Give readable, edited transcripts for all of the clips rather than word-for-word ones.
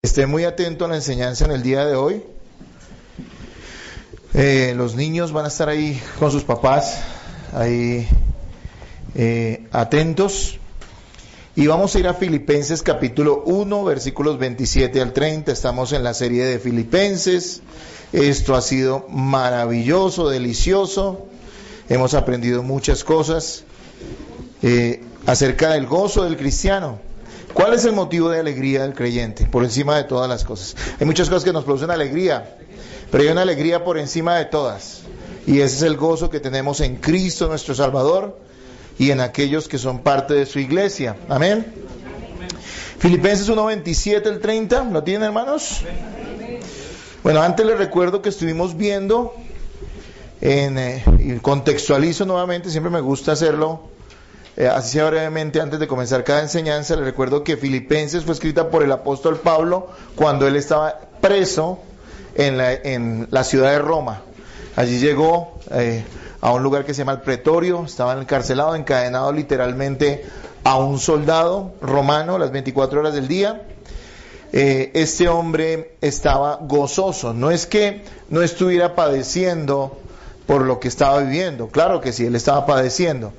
Esté muy atento a la enseñanza en el día de hoy. Los niños van a estar ahí con sus papás, ahí atentos. Y vamos a ir a Filipenses capítulo 1, versículos 27 al 30. Estamos en la serie de Filipenses. Esto ha sido maravilloso, delicioso. Hemos aprendido muchas cosas acerca del gozo del cristiano. ¿Cuál es el motivo de alegría del creyente? Por encima de todas las cosas. Hay muchas cosas que nos producen alegría, pero hay una alegría por encima de todas. Y ese es el gozo que tenemos en Cristo nuestro Salvador y en aquellos que son parte de su iglesia. Amén. Filipenses 1, 27 al 30. ¿Lo tienen, hermanos? Bueno, antes les recuerdo que estuvimos viendo, y contextualizo nuevamente, siempre me gusta hacerlo. Así sea brevemente, antes de comenzar cada enseñanza, les recuerdo que Filipenses fue escrita por el apóstol Pablo cuando él estaba preso en la ciudad de Roma. Allí llegó a un lugar que se llama el Pretorio, estaba encarcelado, encadenado literalmente a un soldado romano las 24 horas del día. Este hombre estaba gozoso, no es que no estuviera padeciendo por lo que estaba viviendo, claro que sí, él estaba padeciendo.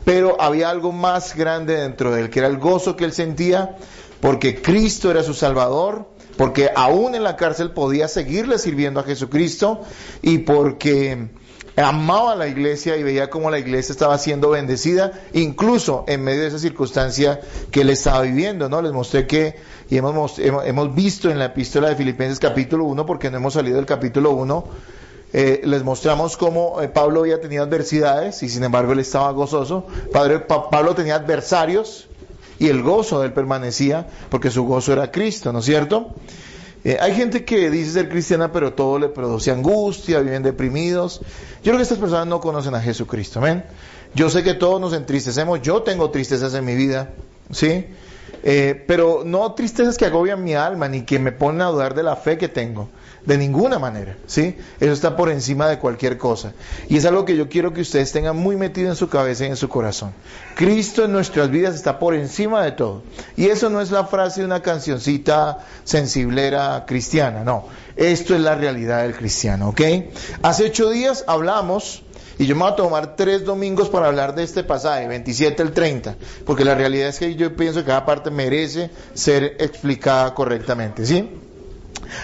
Pero había algo más grande dentro de él, que era el gozo que él sentía, porque Cristo era su Salvador, porque aún en la cárcel podía seguirle sirviendo a Jesucristo, y porque amaba a la iglesia y veía cómo la iglesia estaba siendo bendecida, incluso en medio de esa circunstancia que él estaba viviendo, ¿no? Les mostré que, y hemos visto en la epístola de Filipenses capítulo 1, porque no hemos salido del capítulo 1, les mostramos cómo Pablo había tenido adversidades y sin embargo él estaba gozoso. Pablo tenía adversarios y el gozo de él permanecía porque su gozo era Cristo, ¿no es cierto? Hay gente que dice ser cristiana pero todo le produce angustia, viven deprimidos. Yo creo que estas personas no conocen a Jesucristo, ¿ven? Yo sé que todos nos entristecemos, yo tengo tristezas en mi vida, ¿sí? Pero no tristezas que agobian mi alma ni que me ponen a dudar de la fe que tengo. De ninguna manera, ¿sí? Eso está por encima de cualquier cosa. Y es algo que yo quiero que ustedes tengan muy metido en su cabeza y en su corazón. Cristo en nuestras vidas está por encima de todo. Y eso no es la frase de una cancioncita sensiblera cristiana, no. Esto es la realidad del cristiano, ¿ok? Hace 8 días hablamos, y yo me voy a tomar 3 domingos para hablar de este pasaje, 27 al 30, porque la realidad es que yo pienso que cada parte merece ser explicada correctamente, ¿sí?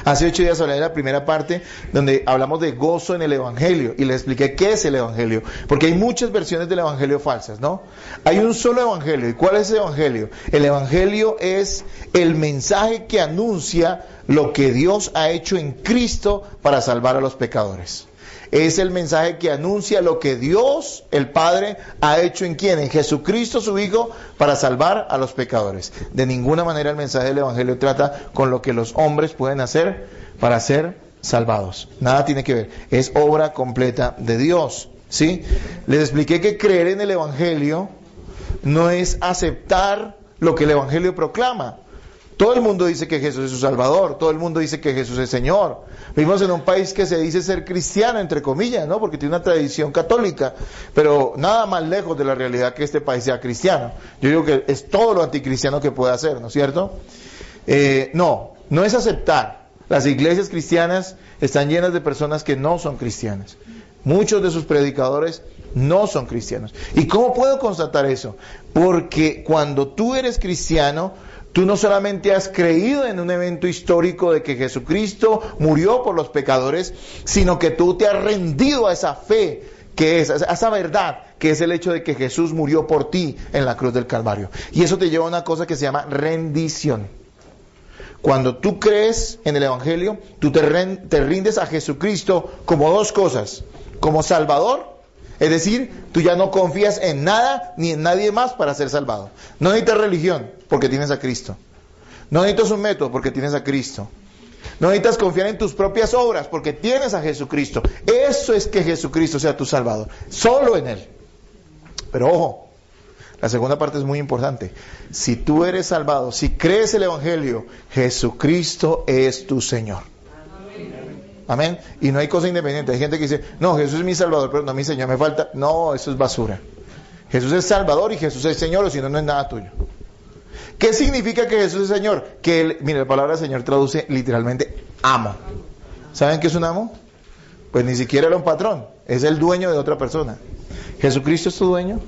Hace 8 días hablé de la primera parte donde hablamos de gozo en el Evangelio y les expliqué qué es el Evangelio, porque hay muchas versiones del Evangelio falsas, ¿no? Hay un solo Evangelio. ¿Y cuál es el Evangelio? El Evangelio es el mensaje que anuncia lo que Dios ha hecho en Cristo para salvar a los pecadores. Es el mensaje que anuncia lo que Dios, el Padre, ha hecho en ¿quién? En Jesucristo su Hijo, para salvar a los pecadores. De ninguna manera el mensaje del Evangelio trata con lo que los hombres pueden hacer para ser salvados. Nada tiene que ver. Es obra completa de Dios, ¿sí? Les expliqué que creer en el Evangelio no es aceptar lo que el Evangelio proclama. Todo el mundo dice que Jesús es su Salvador, todo el mundo dice que Jesús es Señor. Vivimos en un país que se dice ser cristiano, entre comillas, ¿no? Porque tiene una tradición católica, pero nada más lejos de la realidad que este país sea cristiano. Yo digo que es todo lo anticristiano que puede hacer, ¿no es cierto? No es aceptar. Las iglesias cristianas están llenas de personas que no son cristianas. Muchos de sus predicadores no son cristianos. ¿Y cómo puedo constatar eso? Porque cuando tú eres cristiano, tú no solamente has creído en un evento histórico de que Jesucristo murió por los pecadores, sino que tú te has rendido a esa fe, que es, a esa verdad, que es el hecho de que Jesús murió por ti en la cruz del Calvario. Y eso te lleva a una cosa que se llama rendición. Cuando tú crees en el Evangelio, tú te rindes a Jesucristo como 2 cosas, como Salvador. Es decir, tú ya no confías en nada ni en nadie más para ser salvado. No necesitas religión porque tienes a Cristo. No necesitas un método porque tienes a Cristo. No necesitas confiar en tus propias obras porque tienes a Jesucristo. Eso es que Jesucristo sea tu Salvador. Solo en Él. Pero ojo, la segunda parte es muy importante. Si tú eres salvado, si crees el Evangelio, Jesucristo es tu Señor. Amén. Y no hay cosa independiente. Hay gente que dice, no, Jesús es mi Salvador, pero no mi Señor, me falta. No, eso es basura. Jesús es Salvador y Jesús es Señor, o si no, no es nada tuyo. ¿Qué significa que Jesús es Señor? Que Él, mire, la palabra Señor traduce literalmente amo. ¿Saben qué es un amo? Pues ni siquiera era un patrón, es el dueño de otra persona. ¿Jesucristo es tu dueño?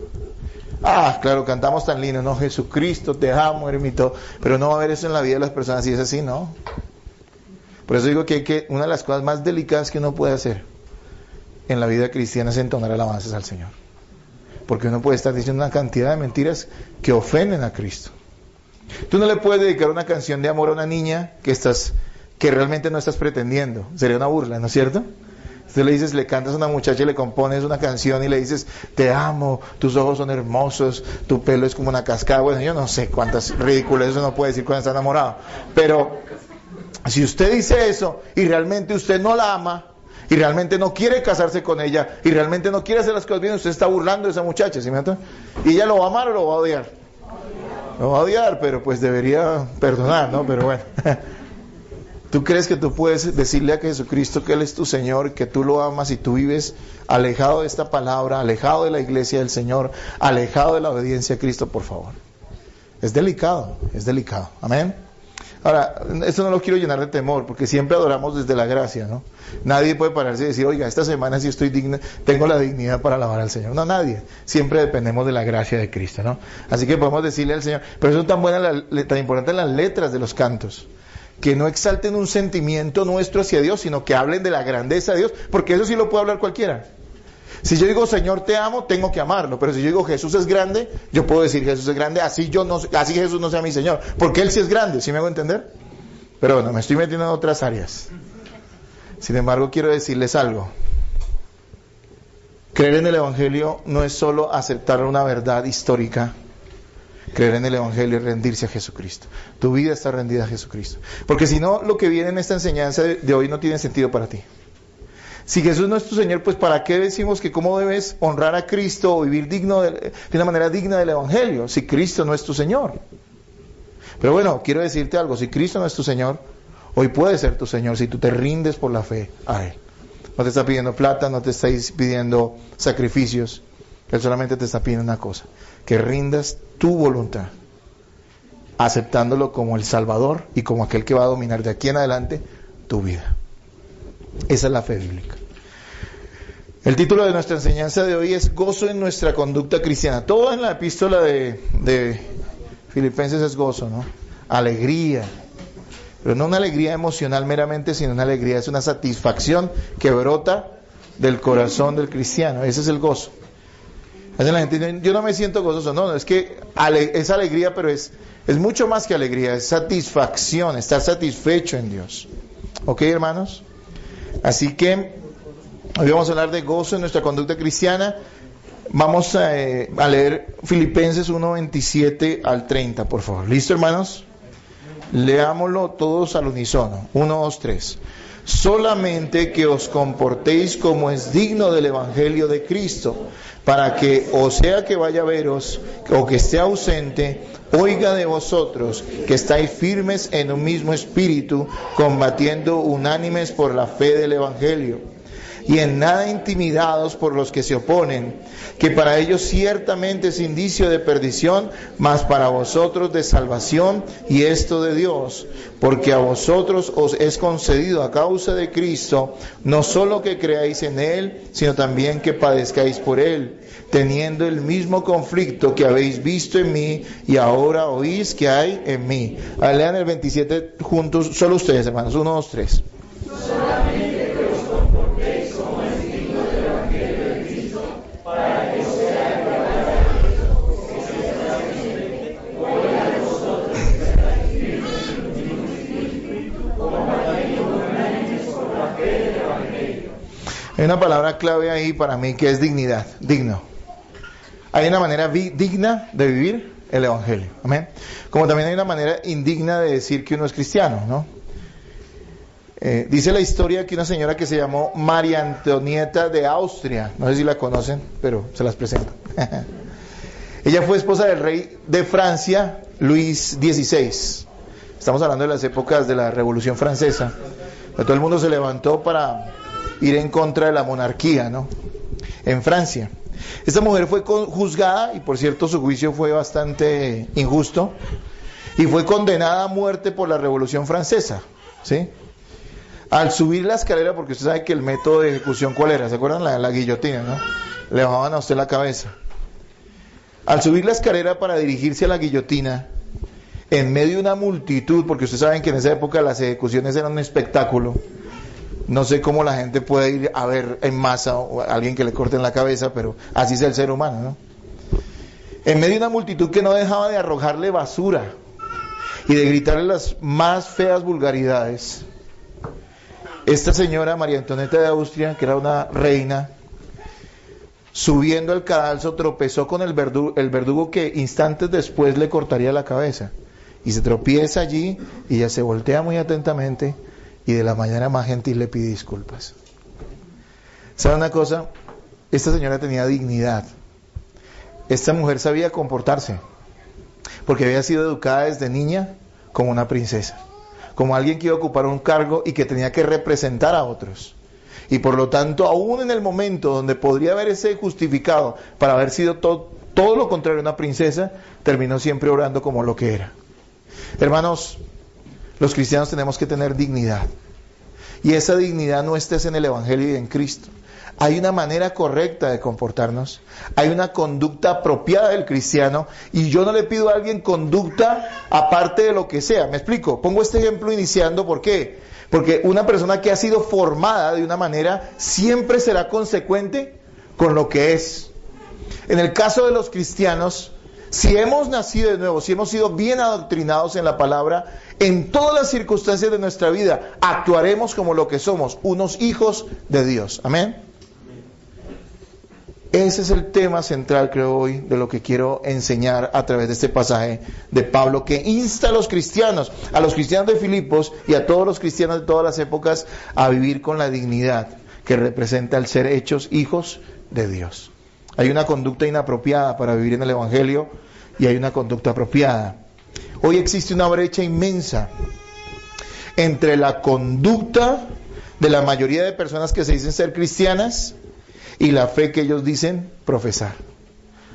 Ah, claro, cantamos tan lindo, no, Jesucristo, te amo, eres mi todo. Pero no va a haber eso en la vida de las personas, si es así, ¿no? Por eso digo que una de las cosas más delicadas que uno puede hacer en la vida cristiana es entonar alabanzas al Señor. Porque uno puede estar diciendo una cantidad de mentiras que ofenden a Cristo. Tú no le puedes dedicar una canción de amor a una niña que realmente no estás pretendiendo. Sería una burla, ¿no es cierto? Tú le dices, le cantas a una muchacha y le compones una canción y le dices, te amo, tus ojos son hermosos, tu pelo es como una cascada. Bueno, yo no sé cuántas ridiculeces uno puede decir cuando está enamorado. Pero si usted dice eso y realmente usted no la ama y realmente no quiere casarse con ella y realmente no quiere hacer las cosas bien, usted está burlando de esa muchacha, ¿sí me entiende? ¿Y ella lo va a amar o lo va a odiar? Lo va a odiar, pero pues debería perdonar, ¿no? Pero bueno. ¿Tú crees que tú puedes decirle a Jesucristo que Él es tu Señor, que tú lo amas y tú vives alejado de esta palabra, alejado de la iglesia del Señor, alejado de la obediencia a Cristo, por favor? Es delicado, amén. Ahora, esto no lo quiero llenar de temor, porque siempre adoramos desde la gracia, ¿no? Nadie puede pararse y decir, oiga, esta semana sí estoy digna, tengo la dignidad para alabar al Señor. No, nadie. Siempre dependemos de la gracia de Cristo, ¿no? Así que podemos decirle al Señor, pero eso es tan tan importante en las letras de los cantos, que no exalten un sentimiento nuestro hacia Dios, sino que hablen de la grandeza de Dios, porque eso sí lo puede hablar cualquiera. Si yo digo Señor te amo, tengo que amarlo, pero si yo digo Jesús es grande, yo puedo decir Jesús es grande, así Jesús no sea mi Señor, porque Él sí es grande, ¿sí me hago entender? Pero bueno, me estoy metiendo en otras áreas. Sin embargo, quiero decirles algo. Creer en el Evangelio no es solo aceptar una verdad histórica. Creer en el Evangelio es rendirse a Jesucristo. Tu vida está rendida a Jesucristo. Porque si no, lo que viene en esta enseñanza de hoy no tiene sentido para ti. Si Jesús no es tu Señor, pues ¿para qué decimos que cómo debes honrar a Cristo o vivir de una manera digna del Evangelio? Si Cristo no es tu Señor. Pero bueno, quiero decirte algo. Si Cristo no es tu Señor, hoy puede ser tu Señor si tú te rindes por la fe a Él. No te está pidiendo plata, no te está pidiendo sacrificios. Él solamente te está pidiendo una cosa: que rindas tu voluntad, aceptándolo como el Salvador y como aquel que va a dominar de aquí en adelante tu vida. Esa es la fe bíblica. El título de nuestra enseñanza de hoy es gozo en nuestra conducta cristiana. Todo en la epístola de Filipenses es gozo, ¿no? Alegría. Pero no una alegría emocional meramente, sino una alegría, es una satisfacción que brota del corazón del cristiano. Ese es el gozo. La gente, yo no me siento gozoso, no, es que es alegría, pero es mucho más que alegría, es satisfacción, estar satisfecho en Dios. ¿Ok, hermanos? Así que hoy vamos a hablar de gozo en nuestra conducta cristiana. Vamos a leer Filipenses 1:27 al 30, por favor. ¿Listo, hermanos? Leámoslo todos al unísono. 1, 2, 3. Solamente que os comportéis como es digno del Evangelio de Cristo, para que, o sea que vaya a veros, o que esté ausente, oiga de vosotros que estáis firmes en un mismo espíritu, combatiendo unánimes por la fe del Evangelio, y en nada intimidados por los que se oponen, que para ellos ciertamente es indicio de perdición, mas para vosotros de salvación, y esto de Dios, porque a vosotros os es concedido a causa de Cristo, no solo que creáis en Él, sino también que padezcáis por Él, teniendo el mismo conflicto que habéis visto en mí y ahora oís que hay en mí. Lean el 27 juntos, solo ustedes, hermanos. 1, 2, 3. Solamente que os comportéis como es digno del Evangelio de Cristo, para que sea agradable a Dios, que ciertamente oiga de vosotros que estáis firmes en el mismo espíritu, combatiendo unánimes por la fe del Evangelio. Hay una palabra clave ahí para mí que es dignidad, digno. Hay una manera digna de vivir el Evangelio, amén. Como también hay una manera indigna de decir que uno es cristiano, ¿no? Dice la historia que una señora que se llamó María Antonieta de Austria, no sé si la conocen, pero se las presento. Ella fue esposa del rey de Francia, Luis XVI. Estamos hablando de las épocas de la Revolución Francesa. Todo el mundo se levantó para ir en contra de la monarquía, ¿no? En Francia. Esta mujer fue juzgada, y por cierto su juicio fue bastante injusto, y fue condenada a muerte por la Revolución Francesa, ¿sí? Al subir la escalera, porque usted sabe que el método de ejecución, ¿cuál era? ¿Se acuerdan? La guillotina, ¿no? Le bajaban a usted la cabeza. Al subir la escalera para dirigirse a la guillotina, en medio de una multitud, porque ustedes saben que en esa época las ejecuciones eran un espectáculo, no sé cómo la gente puede ir a ver en masa o a alguien que le corten la cabeza, pero así es el ser humano, ¿no? En medio de una multitud que no dejaba de arrojarle basura y de gritarle las más feas vulgaridades, esta señora María Antonieta de Austria, que era una reina, subiendo al cadalso tropezó con el verdugo que instantes después le cortaría la cabeza, y se tropieza allí y ella se voltea muy atentamente y de la mañana más gentil le pide disculpas. ¿Sabe una cosa? Esta señora tenía dignidad. Esta mujer sabía comportarse, porque había sido educada desde niña como una princesa, como alguien que iba a ocupar un cargo y que tenía que representar a otros. Y por lo tanto, aún en el momento donde podría haberse justificado para haber sido todo lo contrario a una princesa, terminó siempre orando como lo que era. Hermanos, los cristianos tenemos que tener dignidad. Y esa dignidad no está en el Evangelio y en Cristo. Hay una manera correcta de comportarnos. Hay una conducta apropiada del cristiano. Y yo no le pido a alguien conducta aparte de lo que sea. ¿Me explico? Pongo este ejemplo iniciando. ¿Por qué? Porque una persona que ha sido formada de una manera siempre será consecuente con lo que es. En el caso de los cristianos, si hemos nacido de nuevo, si hemos sido bien adoctrinados en la palabra, en todas las circunstancias de nuestra vida actuaremos como lo que somos, unos hijos de Dios. Amén. Ese es el tema central, creo, hoy, de lo que quiero enseñar a través de este pasaje de Pablo, que insta a los cristianos de Filipos y a todos los cristianos de todas las épocas a vivir con la dignidad que representa el ser hechos hijos de Dios. Hay una conducta inapropiada para vivir en el Evangelio y hay una conducta apropiada. Hoy existe una brecha inmensa entre la conducta de la mayoría de personas que se dicen ser cristianas y la fe que ellos dicen profesar.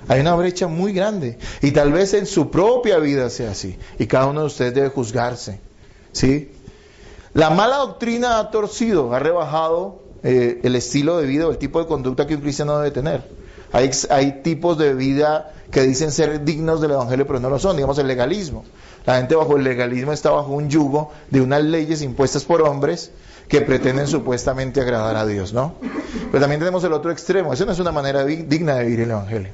Hay una brecha muy grande y tal vez en su propia vida sea así, y cada uno de ustedes debe juzgarse, ¿sí? La mala doctrina ha torcido, ha rebajado el estilo de vida o el tipo de conducta que un cristiano debe tener. Hay tipos de vida que dicen ser dignos del Evangelio pero no lo son, digamos el legalismo. La gente bajo el legalismo está bajo un yugo de unas leyes impuestas por hombres que pretenden supuestamente agradar a Dios, ¿no? Pero también tenemos el otro extremo. Eso no es una manera digna de vivir el Evangelio.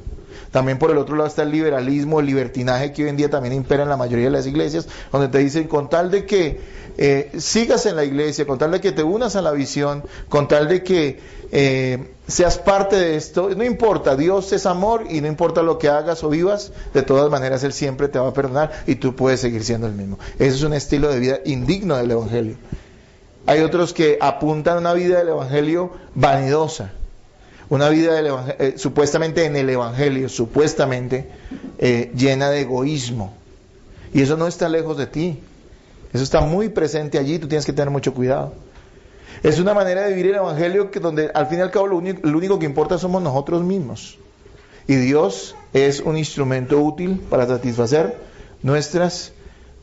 También por el otro lado está el liberalismo, el libertinaje que hoy en día también impera en la mayoría de las iglesias, donde te dicen con tal de que sigas en la iglesia, con tal de que te unas a la visión, con tal de que seas parte de esto, no importa, Dios es amor y no importa lo que hagas o vivas, de todas maneras Él siempre te va a perdonar y tú puedes seguir siendo el mismo. Ese es un estilo de vida indigno del Evangelio. Hay otros que apuntan a una vida del Evangelio vanidosa, una vida supuestamente en el Evangelio, supuestamente llena de egoísmo. Y eso no está lejos de ti. Eso está muy presente allí, tú tienes que tener mucho cuidado. Es una manera de vivir el Evangelio donde al fin y al cabo lo único que importa somos nosotros mismos. Y Dios es un instrumento útil para satisfacer nuestras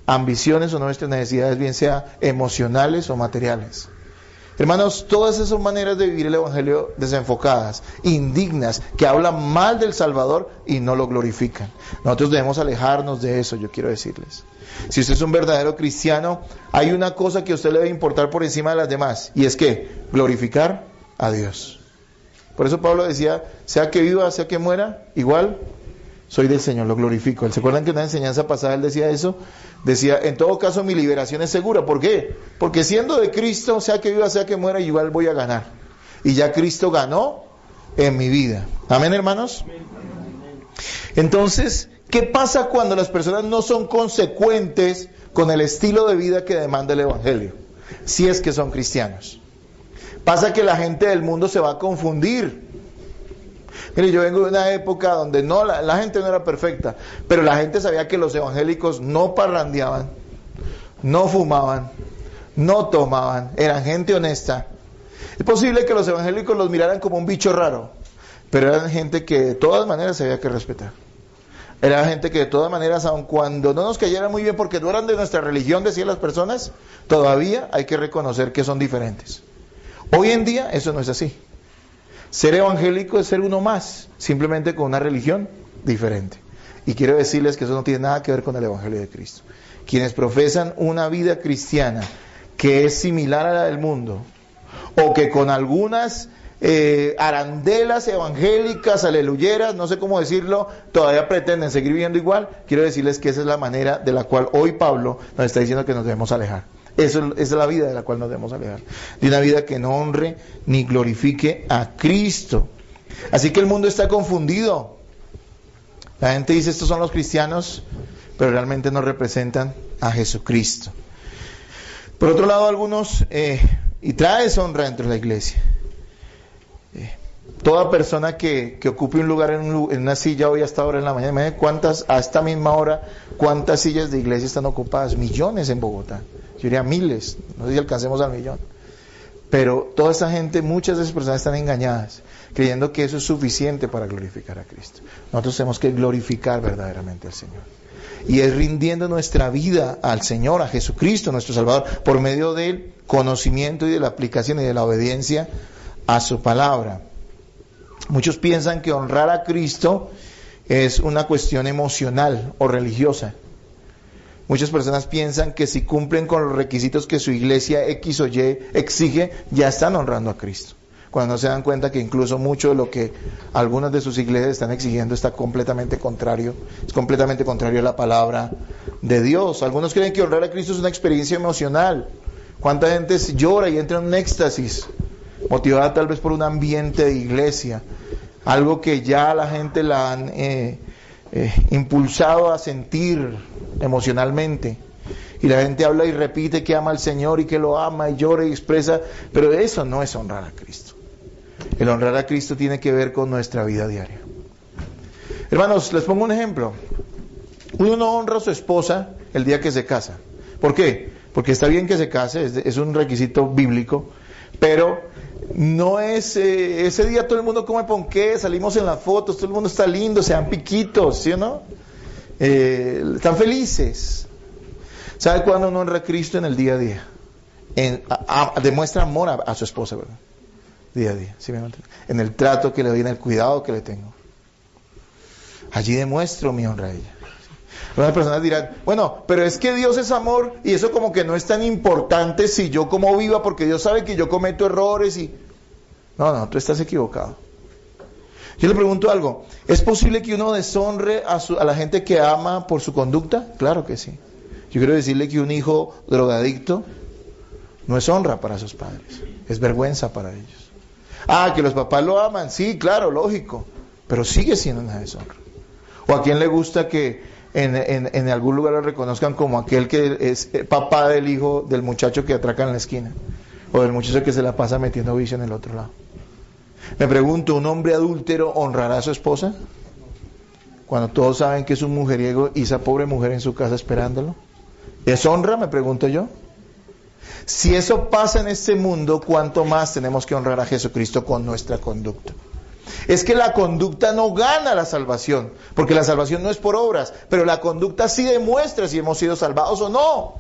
ambiciones o nuestras necesidades, bien sea emocionales o materiales. Hermanos, todas esas son maneras de vivir el Evangelio desenfocadas, indignas, que hablan mal del Salvador y no lo glorifican. Nosotros debemos alejarnos de eso, yo quiero decirles. Si usted es un verdadero cristiano, hay una cosa que a usted le debe importar por encima de las demás, y es que glorificar a Dios. Por eso Pablo decía, sea que viva, sea que muera, igual soy del Señor, lo glorifico. ¿Se acuerdan que en una enseñanza pasada él decía eso? Decía, en todo caso mi liberación es segura. ¿Por qué? Porque siendo de Cristo, sea que viva, sea que muera, igual voy a ganar. Y ya Cristo ganó en mi vida. ¿Amén, hermanos? Entonces, ¿qué pasa cuando las personas no son consecuentes con el estilo de vida que demanda el Evangelio? Si es que son cristianos. Pasa que la gente del mundo se va a confundir. Mire, yo vengo de una época donde la gente no era perfecta, pero la gente sabía que los evangélicos no parrandeaban, no fumaban, no tomaban, eran gente honesta. Es posible que los evangélicos los miraran como un bicho raro, pero eran gente que de todas maneras había que respetar. Era gente que de todas maneras, aun cuando no nos cayera muy bien porque no eran de nuestra religión, decían las personas, todavía hay que reconocer que son diferentes. Hoy en día eso no es así. Ser evangélico es ser uno más, simplemente con una religión diferente. Y quiero decirles que eso no tiene nada que ver con el Evangelio de Cristo. Quienes profesan una vida cristiana que es similar a la del mundo, o que con algunas arandelas evangélicas, aleluyeras, no sé cómo decirlo, todavía pretenden seguir viviendo igual, quiero decirles que esa es la manera de la cual hoy Pablo nos está diciendo que nos debemos alejar. Esa es la vida de la cual nos debemos alejar. De una vida que no honre ni glorifique a Cristo. Así que el mundo está confundido. La gente dice, estos son los cristianos, pero realmente no representan a Jesucristo. Por otro lado, algunos, y trae deshonra dentro de la iglesia. Toda persona que ocupe un lugar en una silla hoy hasta ahora en la mañana, a esta misma hora, ¿cuántas sillas de iglesia están ocupadas? Millones en Bogotá. Yo diría miles, no sé si alcancemos al millón. Pero toda esa gente, muchas de esas personas están engañadas, creyendo que eso es suficiente para glorificar a Cristo. Nosotros tenemos que glorificar verdaderamente al Señor. Y es rindiendo nuestra vida al Señor, a Jesucristo, nuestro Salvador, por medio del conocimiento y de la aplicación y de la obediencia a su palabra. Muchos piensan que honrar a Cristo es una cuestión emocional o religiosa. Muchas personas piensan que si cumplen con los requisitos que su iglesia X o Y exige, ya están honrando a Cristo. Cuando no se dan cuenta que incluso mucho de lo que algunas de sus iglesias están exigiendo está completamente contrario, es completamente contrario a la palabra de Dios. Algunos creen que honrar a Cristo es una experiencia emocional. ¿Cuánta gente llora y entra en un éxtasis, motivada tal vez por un ambiente de iglesia? Algo que ya la gente la han impulsado a sentir emocionalmente. Y la gente habla y repite que ama al Señor y que lo ama y llora y expresa, pero eso no es honrar a Cristo. El honrar a Cristo tiene que ver con nuestra vida diaria. Hermanos, les pongo un ejemplo. Uno no honra a su esposa el día que se casa. ¿Por qué? Porque está bien que se case, es un requisito bíblico, pero no es ese día todo el mundo come ponqué, salimos en las fotos, todo el mundo está lindo, se dan piquitos, ¿sí o no? Están felices. ¿Sabe cuándo no honra a Cristo? En el día a día. Demuestra amor a su esposa, ¿verdad? Día a día, ¿sí me entiendes? En el trato que le doy, en el cuidado que le tengo. Allí demuestro mi honra a ella. Algunas personas dirán, bueno, pero es que Dios es amor y eso como que no es tan importante si yo como viva, porque Dios sabe que yo cometo errores y... No, tú estás equivocado. Yo le pregunto algo, ¿es posible que uno deshonre a la gente que ama por su conducta? Claro que sí. Yo quiero decirle que un hijo drogadicto no es honra para sus padres, es vergüenza para ellos. Que los papás lo aman, sí, claro, lógico, pero sigue siendo una deshonra. ¿O a quién le gusta que en algún lugar lo reconozcan como aquel que es papá del hijo del muchacho que atraca en la esquina? O del muchacho que se la pasa metiendo vicio en el otro lado. Me pregunto, ¿un hombre adúltero honrará a su esposa? Cuando todos saben que es un mujeriego y esa pobre mujer en su casa esperándolo. ¿Es honra? Me pregunto yo. Si eso pasa en este mundo, ¿cuánto más tenemos que honrar a Jesucristo con nuestra conducta? Es que la conducta no gana la salvación, porque la salvación no es por obras, pero la conducta sí demuestra si hemos sido salvados o no.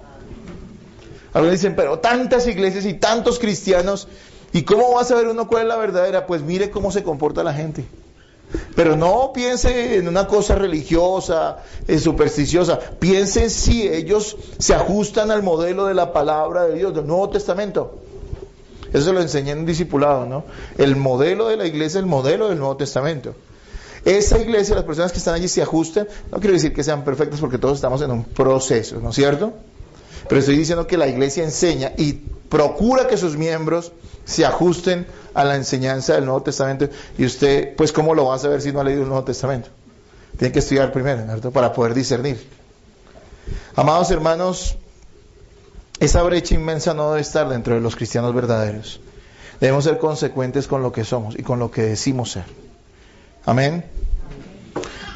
Algunos dicen, pero tantas iglesias y tantos cristianos, ¿y cómo va a saber uno cuál es la verdadera? Pues mire cómo se comporta la gente. Pero no piense en una cosa religiosa, supersticiosa. Piense si ellos se ajustan al modelo de la palabra de Dios, del Nuevo Testamento. Eso se lo enseñé en un discipulado, ¿no? El modelo de la iglesia, el modelo del Nuevo Testamento. Esa iglesia, las personas que están allí se ajustan. No quiero decir que sean perfectas porque todos estamos en un proceso, ¿no es cierto? Pero estoy diciendo que la iglesia enseña y procura que sus miembros se ajusten a la enseñanza del Nuevo Testamento. Y usted, pues, ¿cómo lo va a saber si no ha leído el Nuevo Testamento? Tiene que estudiar primero, ¿cierto? Para poder discernir. Amados hermanos, esa brecha inmensa no debe estar dentro de los cristianos verdaderos. Debemos ser consecuentes con lo que somos y con lo que decimos ser. Amén.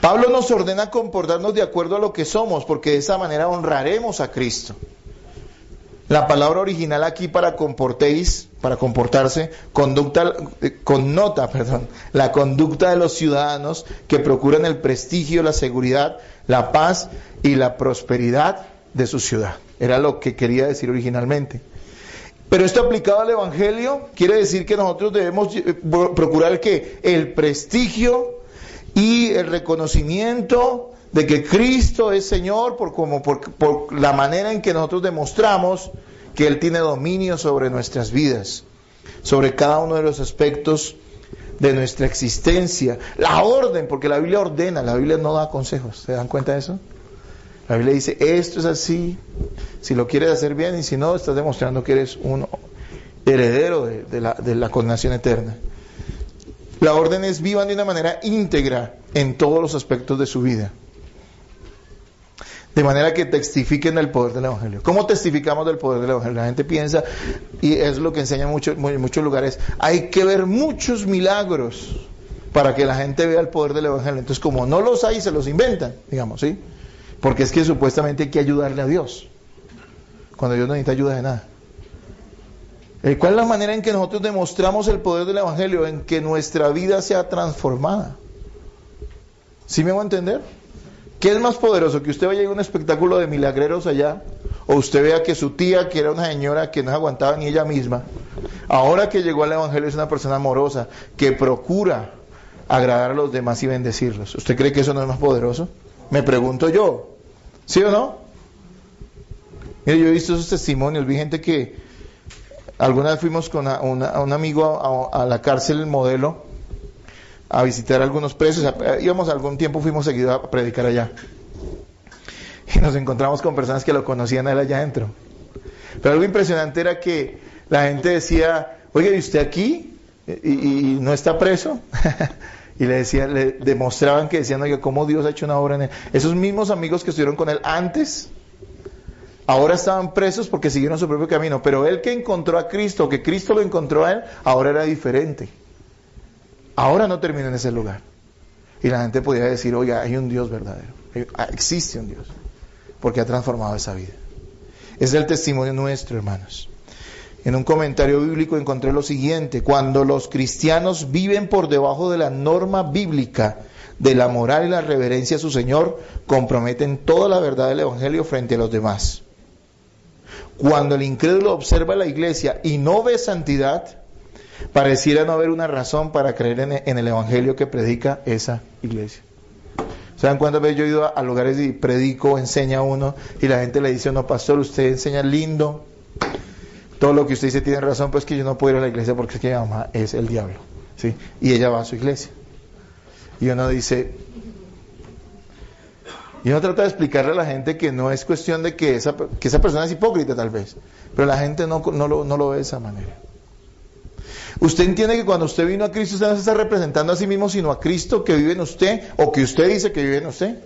Pablo nos ordena comportarnos de acuerdo a lo que somos, porque de esa manera honraremos a Cristo. La palabra original aquí para comportéis para comportarse, connota la conducta de los ciudadanos que procuran el prestigio, la seguridad, la paz y la prosperidad de su ciudad. Era lo que quería decir originalmente. Pero esto aplicado al Evangelio quiere decir que nosotros debemos procurar que el prestigio y el reconocimiento de que Cristo es Señor por la manera en que nosotros demostramos que Él tiene dominio sobre nuestras vidas, sobre cada uno de los aspectos de nuestra existencia. La orden, porque la Biblia ordena, la Biblia no da consejos. ¿Se dan cuenta de eso? La Biblia dice, esto es así, si lo quieres hacer bien, y si no, estás demostrando que eres un heredero de la condenación eterna. La orden es: vivan de una manera íntegra en todos los aspectos de su vida, de manera que testifiquen el poder del Evangelio. ¿Cómo testificamos del poder del Evangelio? La gente piensa, y es lo que enseña en muchos lugares, hay que ver muchos milagros para que la gente vea el poder del Evangelio. Entonces, como no los hay, se los inventan, digamos, ¿sí? Porque es que supuestamente hay que ayudarle a Dios, cuando Dios no necesita ayuda de nada. ¿Cuál es la manera en que nosotros demostramos el poder del Evangelio? En que nuestra vida sea transformada. ¿Sí me voy a entender? ¿Qué es más poderoso? ¿Que usted vaya a un espectáculo de milagreros allá? ¿O usted vea que su tía, que era una señora que no se aguantaba ni ella misma, ahora que llegó al Evangelio es una persona amorosa, que procura agradar a los demás y bendecirlos? ¿Usted cree que eso no es más poderoso? Me pregunto yo. ¿Sí o no? Mire, yo he visto esos testimonios. Vi gente que alguna vez fuimos con un amigo a la cárcel Modelo a visitar a algunos presos. Íbamos algún tiempo, fuimos seguido a predicar allá. Y nos encontramos con personas que lo conocían a él allá adentro. Pero algo impresionante era que la gente decía, oye, ¿y usted aquí? ¿Y no está preso? Y le demostraban que decían, oye, ¿cómo Dios ha hecho una obra en él? Esos mismos amigos que estuvieron con él antes, ahora estaban presos porque siguieron su propio camino. Pero él que encontró a Cristo, que Cristo lo encontró a él, ahora era diferente. Ahora no terminó en ese lugar. Y la gente podía decir, oye, hay un Dios verdadero. Existe un Dios. Porque ha transformado esa vida. Ese es el testimonio nuestro, hermanos. En un comentario bíblico encontré lo siguiente: cuando los cristianos viven por debajo de la norma bíblica de la moral y la reverencia a su Señor, comprometen toda la verdad del Evangelio frente a los demás. Cuando el incrédulo observa la iglesia y no ve santidad, pareciera no haber una razón para creer en el Evangelio que predica esa iglesia. ¿Saben cuántas veces yo he ido a lugares y predico, enseña uno, y la gente le dice, no, pastor, usted enseña lindo, todo lo que usted dice tiene razón, pues que yo no puedo ir a la iglesia porque es que mi mamá es el diablo, ¿sí? Y ella va a su iglesia. Y uno dice, y uno trata de explicarle a la gente que no es cuestión de que esa persona es hipócrita tal vez, pero la gente no lo ve de esa manera. Usted entiende que cuando usted vino a Cristo, usted no se está representando a sí mismo, sino a Cristo que vive en usted, o que usted dice que vive en usted.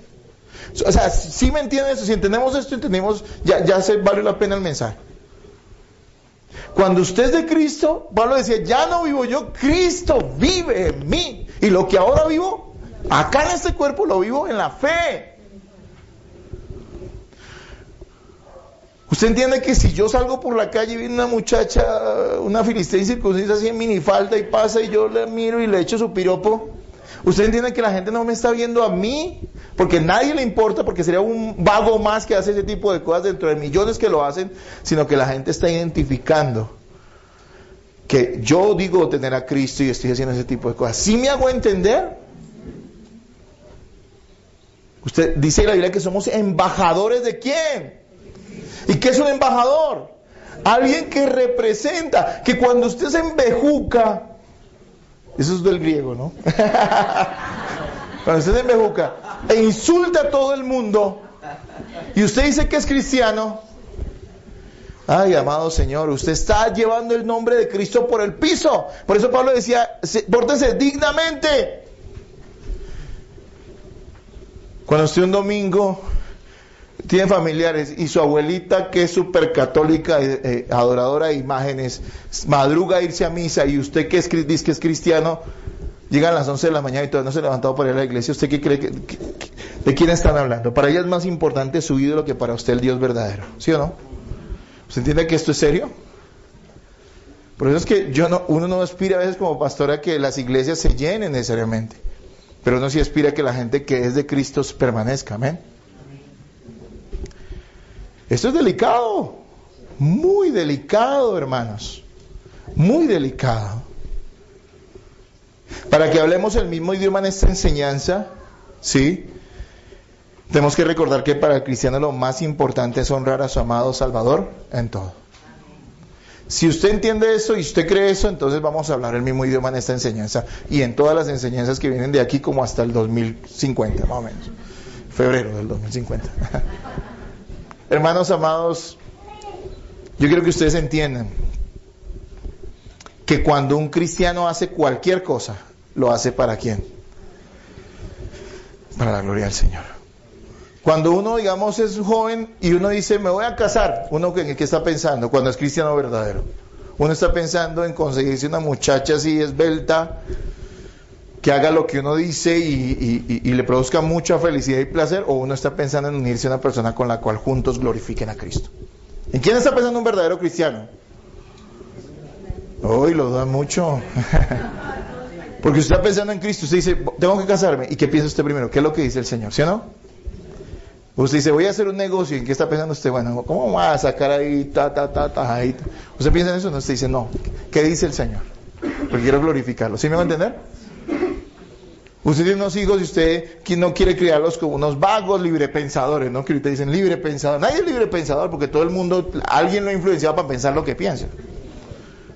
O sea, ¿sí me entienden eso? Si entendemos esto, entendemos, ya se vale la pena el mensaje. Cuando usted es de Cristo, Pablo decía, ya no vivo yo, Cristo vive en mí. Y lo que ahora vivo, acá en este cuerpo, lo vivo en la fe. Usted entiende que si yo salgo por la calle y viene una muchacha, una filistea incircuncisa así en minifalda y pasa y yo le miro y le echo su piropo, usted entiende que la gente no me está viendo a mí, porque nadie le importa, porque sería un vago más que hace ese tipo de cosas dentro de millones que lo hacen, sino que la gente está identificando que yo digo tener a Cristo y estoy haciendo ese tipo de cosas. ¿Sí me hago entender? Usted dice en la Biblia que somos embajadores ¿de quién? ¿Y qué es un embajador? Alguien que representa, que cuando usted se embejuca, eso es del griego, ¿no? Cuando usted se embejuca e insulta a todo el mundo y usted dice que es cristiano, ay, amado Señor, usted está llevando el nombre de Cristo por el piso. Por eso Pablo decía, pórtense dignamente. Cuando usted un domingo tiene familiares y su abuelita, que es súper católica, adoradora de imágenes, madruga a irse a misa, y usted que dice que es cristiano, llega a las 11 de la mañana y todavía no se ha levantado para ir a la iglesia, ¿usted qué cree de quién están hablando? Para ella es más importante su ídolo que para usted el Dios verdadero, ¿sí o no? ¿Usted entiende que esto es serio? Por eso es que uno no aspira a veces como pastor a que las iglesias se llenen necesariamente, pero uno sí aspira a que la gente que es de Cristo permanezca, amén. Esto es delicado, muy delicado, hermanos, muy delicado. Para que hablemos el mismo idioma en esta enseñanza, ¿sí? Tenemos que recordar que para el cristiano lo más importante es honrar a su amado Salvador en todo. Si usted entiende eso y usted cree eso, entonces vamos a hablar el mismo idioma en esta enseñanza y en todas las enseñanzas que vienen de aquí como hasta el 2050, más o menos. Febrero del 2050. Hermanos amados, yo quiero que ustedes entiendan que cuando un cristiano hace cualquier cosa, lo hace ¿para quién? Para la gloria del Señor. Cuando uno, digamos, es joven y uno dice, me voy a casar, ¿uno qué está pensando cuando es cristiano verdadero? Uno está pensando en conseguirse una muchacha así esbelta, que haga lo que uno dice y le produzca mucha felicidad y placer, o uno está pensando en unirse a una persona con la cual juntos glorifiquen a Cristo. ¿En quién está pensando un verdadero cristiano? Hoy lo da mucho. Porque usted está pensando en Cristo, usted dice, tengo que casarme. ¿Y qué piensa usted primero? ¿Qué es lo que dice el Señor? ¿Sí o no? Usted dice, voy a hacer un negocio. ¿En qué está pensando usted? Bueno, ¿cómo va a sacar ahí, ahí? ¿Usted piensa en eso? No, usted dice, no. ¿Qué dice el Señor? Porque quiero glorificarlo. ¿Sí me va a entender? Usted tiene unos hijos y usted no quiere criarlos como unos vagos librepensadores, ¿no? Que ahorita dicen librepensador. Nadie es librepensador porque todo el mundo, alguien lo ha influenciado para pensar lo que piensa.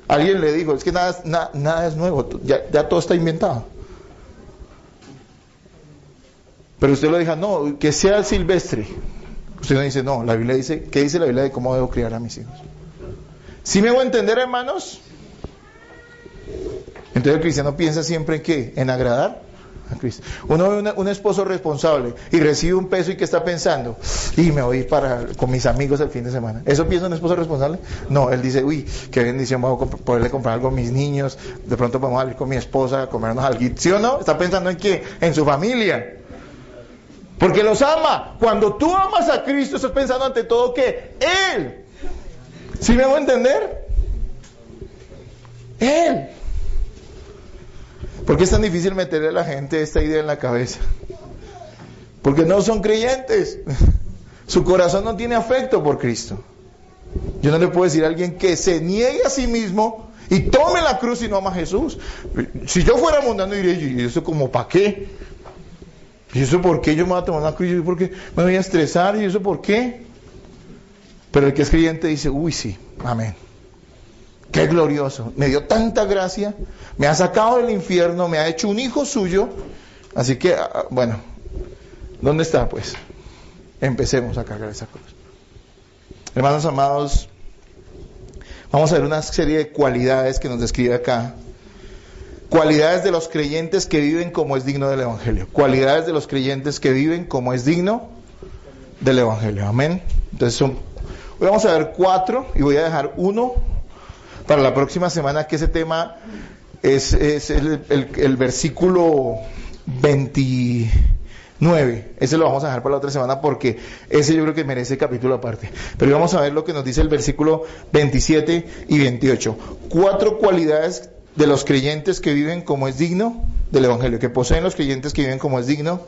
Alguien le dijo, es que nada es nuevo, ya todo está inventado. Pero usted lo dijo, no, que sea silvestre. Usted no dice, no, la Biblia dice, ¿qué dice la Biblia de cómo debo criar a mis hijos? ¿Sí me voy a entender, hermanos? Entonces el cristiano piensa siempre en ¿qué? En agradar a Cristo. Uno ve un esposo responsable y recibe un peso y ¿qué está pensando? Y me voy con mis amigos el fin de semana. ¿Eso piensa un esposo responsable? No, él dice, uy, qué bendición, voy a poderle comprar algo a mis niños, de pronto vamos a salir con mi esposa a comernos algo. ¿Sí o no? Está pensando en ¿qué? En su familia. Porque los ama. Cuando tú amas a Cristo, estás pensando ante todo que Él. ¿Sí me voy a entender? Él. ¿Por qué es tan difícil meterle a la gente esta idea en la cabeza? Porque no son creyentes. Su corazón no tiene afecto por Cristo. Yo no le puedo decir a alguien que se niegue a sí mismo y tome la cruz y no ama a Jesús. Si yo fuera mundano diría, ¿y eso como para qué? ¿Y eso por qué yo me voy a tomar una cruz? ¿Y por qué me voy a estresar? ¿Y eso por qué? Pero el que es creyente dice, uy sí, amén. Qué glorioso, me dio tanta gracia, me ha sacado del infierno, me ha hecho un hijo suyo, así que, bueno, ¿dónde está pues? Empecemos a cargar esa cruz. Hermanos amados, vamos a ver una serie de cualidades que nos describe acá. Cualidades de los creyentes que viven como es digno del Evangelio. Cualidades de los creyentes que viven como es digno del Evangelio, amén. Entonces hoy vamos a ver 4 y voy a dejar 1 para la próxima semana, que ese tema es el versículo 29. Ese lo vamos a dejar para la otra semana porque ese yo creo que merece capítulo aparte. Pero vamos a ver lo que nos dice el versículo 27 y 28. 4 cualidades de los creyentes que viven como es digno del Evangelio, que poseen los creyentes que viven como es digno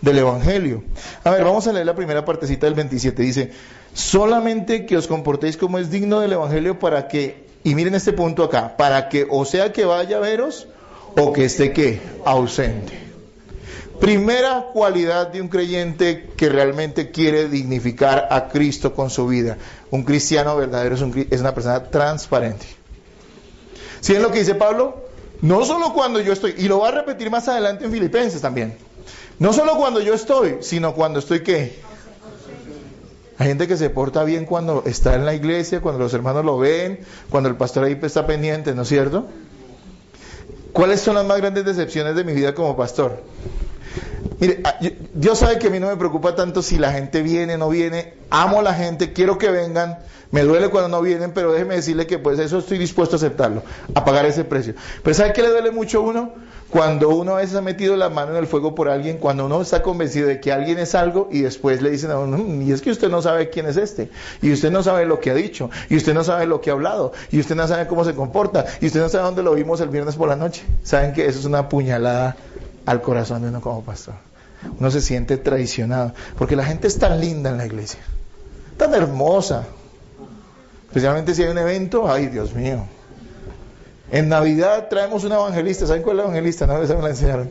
del Evangelio. A ver, vamos a leer la primera partecita del 27. Dice, solamente que os comportéis como es digno del Evangelio para que, y miren este punto acá, para que o sea que vaya a veros o que esté ¿qué? Ausente. Primera cualidad de un creyente que realmente quiere dignificar a Cristo con su vida. Un cristiano verdadero es una persona transparente. ¿Sí ven lo que dice Pablo? No solo cuando yo estoy, y lo va a repetir más adelante en Filipenses también. No solo cuando yo estoy, sino cuando estoy ¿qué? Hay gente que se porta bien cuando está en la iglesia, cuando los hermanos lo ven, cuando el pastor ahí está pendiente, ¿no es cierto? ¿Cuáles son las más grandes decepciones de mi vida como pastor? Mire, Dios sabe que a mí no me preocupa tanto si la gente viene o no viene. Amo a la gente, quiero que vengan. Me duele cuando no vienen, pero déjeme decirle que pues eso estoy dispuesto a aceptarlo, a pagar ese precio. Pero ¿sabe qué le duele mucho a uno? Cuando uno a veces ha metido la mano en el fuego por alguien, cuando uno está convencido de que alguien es algo y después le dicen a uno, y es que usted no sabe quién es este, y usted no sabe lo que ha dicho, y usted no sabe lo que ha hablado, y usted no sabe cómo se comporta, y usted no sabe dónde lo vimos el viernes por la noche. ¿Saben que eso es una puñalada al corazón de uno como pastor? Uno se siente traicionado, porque la gente es tan linda en la iglesia, tan hermosa, especialmente si hay un evento, ay Dios mío. En Navidad traemos una evangelista. ¿Saben cuál es la evangelista? No, esa me la enseñaron.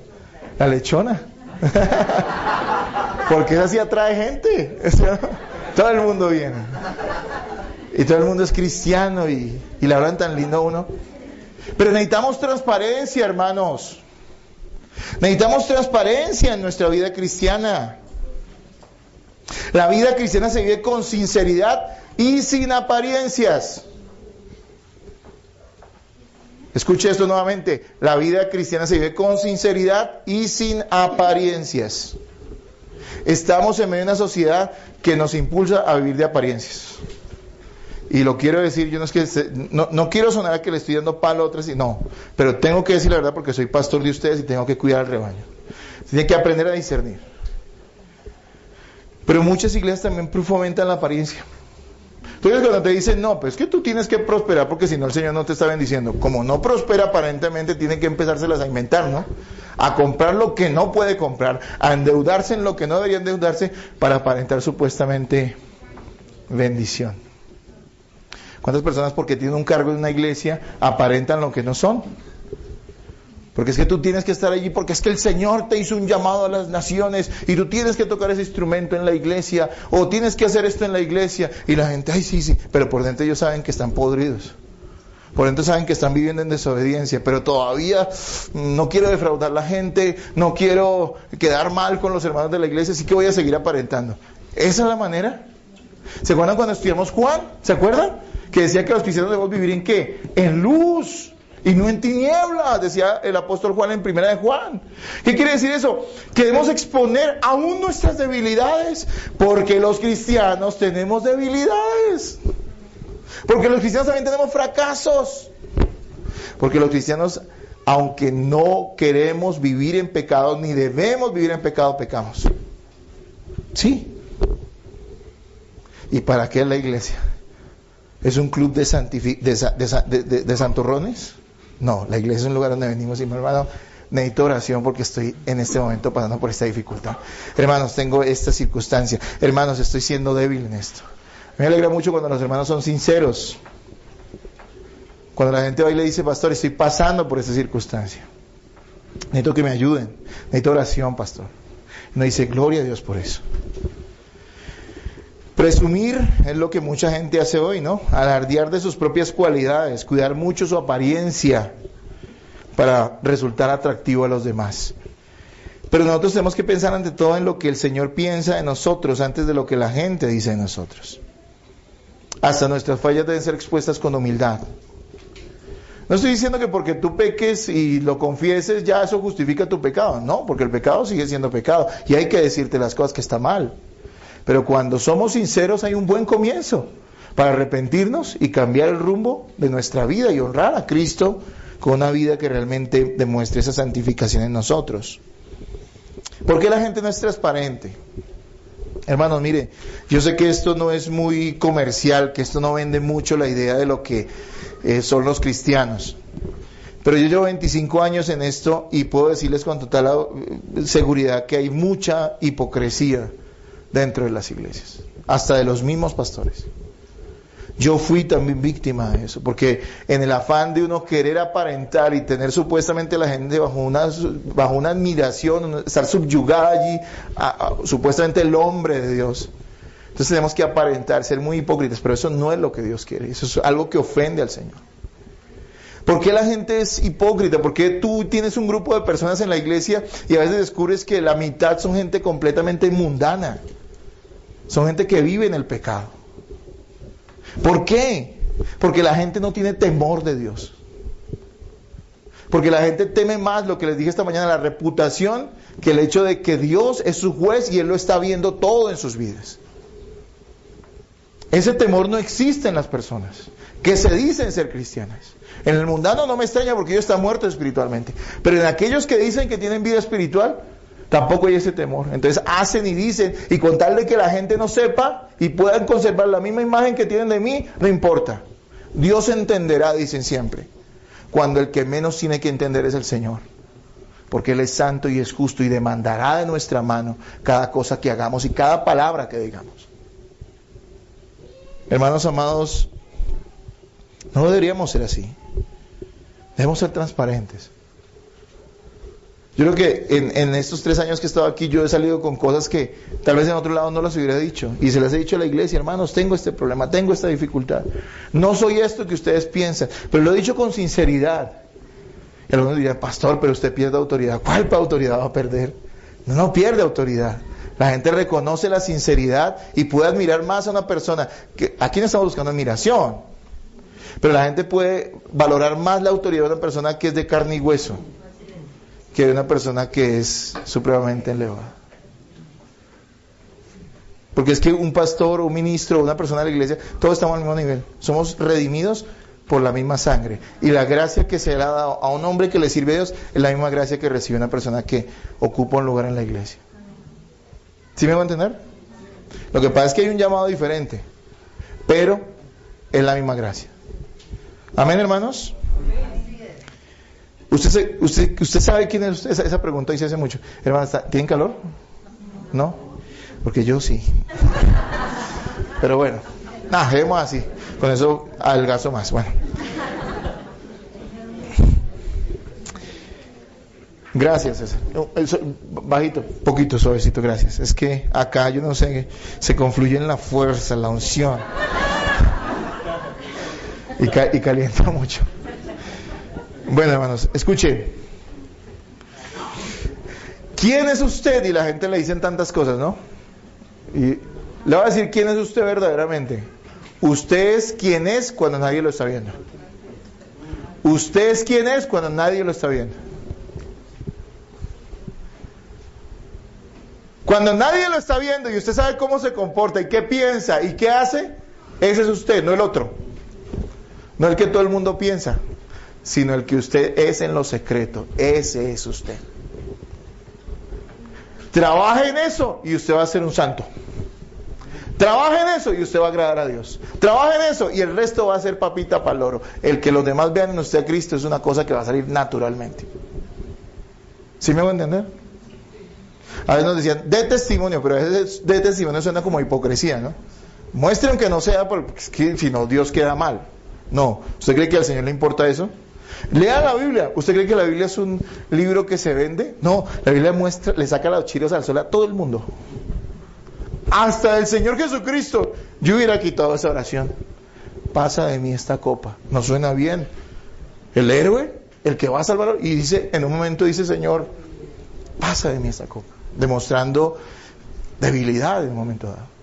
La lechona. Porque esa sí atrae gente. Todo el mundo viene. Y todo el mundo es cristiano y le hablan tan lindo a uno. Pero necesitamos transparencia, hermanos. Necesitamos transparencia en nuestra vida cristiana. La vida cristiana se vive con sinceridad y sin apariencias. Escuche esto nuevamente, la vida cristiana se vive con sinceridad y sin apariencias. Estamos en medio de una sociedad que nos impulsa a vivir de apariencias. Y lo quiero decir, yo no quiero sonar a que le estoy dando palo a otras, no, pero tengo que decir la verdad porque soy pastor de ustedes y tengo que cuidar al rebaño. Tienen que aprender a discernir. Pero muchas iglesias también fomentan la apariencia. Entonces cuando te dicen, no, pues que tú tienes que prosperar porque si no el Señor no te está bendiciendo. Como no prospera aparentemente, tienen que empezárselas a inventar, ¿no? A comprar lo que no puede comprar, a endeudarse en lo que no debería endeudarse para aparentar supuestamente bendición. ¿Cuántas personas porque tienen un cargo en una iglesia aparentan lo que no son? Porque es que tú tienes que estar allí, porque es que el Señor te hizo un llamado a las naciones y tú tienes que tocar ese instrumento en la iglesia o tienes que hacer esto en la iglesia. Y la gente, ay sí, pero por dentro ellos saben que están podridos. Por dentro saben que están viviendo en desobediencia, pero todavía no quiero defraudar a la gente, no quiero quedar mal con los hermanos de la iglesia, así que voy a seguir aparentando. ¿Esa es la manera? ¿Se acuerdan cuando estudiamos Juan? ¿Se acuerdan? Que decía que los cristianos debemos vivir ¿en qué? En luz. Y no en tinieblas, decía el apóstol Juan en primera de Juan. ¿Qué quiere decir eso? Que debemos exponer aún nuestras debilidades, porque los cristianos tenemos debilidades. Porque los cristianos también tenemos fracasos. Porque los cristianos, aunque no queremos vivir en pecado, ni debemos vivir en pecado, pecamos. Sí. ¿Y para qué es la iglesia? ¿Es un club de santurrones? No, la iglesia es un lugar donde venimos y mi hermano, necesito oración porque estoy en este momento pasando por esta dificultad. Hermanos, tengo esta circunstancia. Hermanos, estoy siendo débil en esto. Me alegra mucho cuando los hermanos son sinceros. Cuando la gente va y le dice, pastor, estoy pasando por esta circunstancia. Necesito que me ayuden. Necesito oración, pastor. Y uno dice, gloria a Dios por eso. Presumir es lo que mucha gente hace hoy, ¿no? Alardear de sus propias cualidades, cuidar mucho su apariencia para resultar atractivo a los demás. Pero nosotros tenemos que pensar ante todo en lo que el Señor piensa de nosotros antes de lo que la gente dice de nosotros. Hasta nuestras fallas deben ser expuestas con humildad. No estoy diciendo que porque tú peques y lo confieses ya eso justifica tu pecado. No, porque el pecado sigue siendo pecado y hay que decirte las cosas que está mal. Pero cuando somos sinceros hay un buen comienzo para arrepentirnos y cambiar el rumbo de nuestra vida y honrar a Cristo con una vida que realmente demuestre esa santificación en nosotros. ¿Por qué la gente no es transparente? Hermanos, mire, yo sé que esto no es muy comercial, que esto no vende mucho la idea de lo que son los cristianos. Pero yo llevo 25 años en esto y puedo decirles con total seguridad que hay mucha hipocresía dentro de las iglesias, hasta de los mismos pastores. Yo fui también víctima de eso, porque en el afán de uno querer aparentar y tener supuestamente a la gente bajo una admiración, estar subyugada allí supuestamente el hombre de Dios. Entonces tenemos que aparentar, ser muy hipócritas, pero eso no es lo que Dios quiere, eso es algo que ofende al Señor. ¿Por qué la gente es hipócrita? ¿Por qué tú tienes un grupo de personas en la iglesia y a veces descubres que la mitad son gente completamente mundana? Son gente que vive en el pecado. ¿Por qué? Porque la gente no tiene temor de Dios. Porque la gente teme más, lo que les dije esta mañana, la reputación, que el hecho de que Dios es su juez y Él lo está viendo todo en sus vidas. Ese temor no existe en las personas que se dicen ser cristianas. En el mundano no me extraña porque ellos están muertos espiritualmente. Pero en aquellos que dicen que tienen vida espiritual, tampoco hay ese temor. Entonces hacen y dicen, y con tal de que la gente no sepa y puedan conservar la misma imagen que tienen de mí, no importa. Dios entenderá, dicen siempre, cuando el que menos tiene que entender es el Señor. Porque Él es santo y es justo y demandará de nuestra mano cada cosa que hagamos y cada palabra que digamos. Hermanos amados, no deberíamos ser así. Debemos ser transparentes. Yo creo que en estos 3 años que he estado aquí, yo he salido con cosas que tal vez en otro lado no las hubiera dicho. Y se las he dicho a la iglesia: hermanos, tengo este problema, tengo esta dificultad. No soy esto que ustedes piensan, pero lo he dicho con sinceridad. Y algunos dirán: pastor, pero usted pierde autoridad. ¿Cuál autoridad va a perder? No pierde autoridad. La gente reconoce la sinceridad y puede admirar más a una persona. Aquí no estamos buscando admiración, pero la gente puede valorar más la autoridad de una persona que es de carne y hueso que de una persona que es supremamente elevada. Porque es que un pastor, un ministro, una persona de la iglesia, todos estamos al mismo nivel. Somos redimidos por la misma sangre. Y la gracia que se le ha dado a un hombre que le sirve a Dios es la misma gracia que recibe una persona que ocupa un lugar en la iglesia. ¿Sí me va a entender? Lo que pasa es que hay un llamado diferente, pero es la misma gracia. ¿Amén, hermanos? Usted sabe quién es usted. Esa pregunta hice hace mucho. Hermanos, ¿tienen calor? ¿No? Porque yo sí. Pero bueno, dejemos así. Con eso adelgazo más. Bueno. Gracias, César. Bajito, poquito, suavecito, gracias. Es que acá, yo no sé, se confluye en la fuerza, la unción. Y calienta mucho. Bueno, hermanos, escuche. ¿Quién es usted? Y la gente le dicen tantas cosas, ¿no? Y le voy a decir quién es usted verdaderamente. Usted es quien es cuando nadie lo está viendo. Usted es quien es cuando nadie lo está viendo. Cuando nadie lo está viendo y usted sabe cómo se comporta y qué piensa y qué hace, ese es usted, no el otro. No el que todo el mundo piensa, sino el que usted es en lo secreto. Ese es usted. Trabaje en eso y usted va a ser un santo. Trabaje en eso y usted va a agradar a Dios. Trabaje en eso y el resto va a ser papita para el loro. El que los demás vean en usted a Cristo es una cosa que va a salir naturalmente. ¿Sí me voy a entender? A veces nos decían, de testimonio, pero a veces de testimonio suena como hipocresía, ¿no? Muestren que no sea, porque si no Dios queda mal. No, ¿usted cree que al Señor le importa eso? Lea la Biblia. ¿Usted cree que la Biblia es un libro que se vende? No, la Biblia muestra, le saca los chiros al sol a todo el mundo. Hasta el Señor Jesucristo. Yo hubiera quitado esa oración. Pasa de mí esta copa. ¿No suena bien? El héroe, el que va a salvar, y dice, en un momento dice, Señor, pasa de mí esta copa. Demostrando debilidad en un momento dado.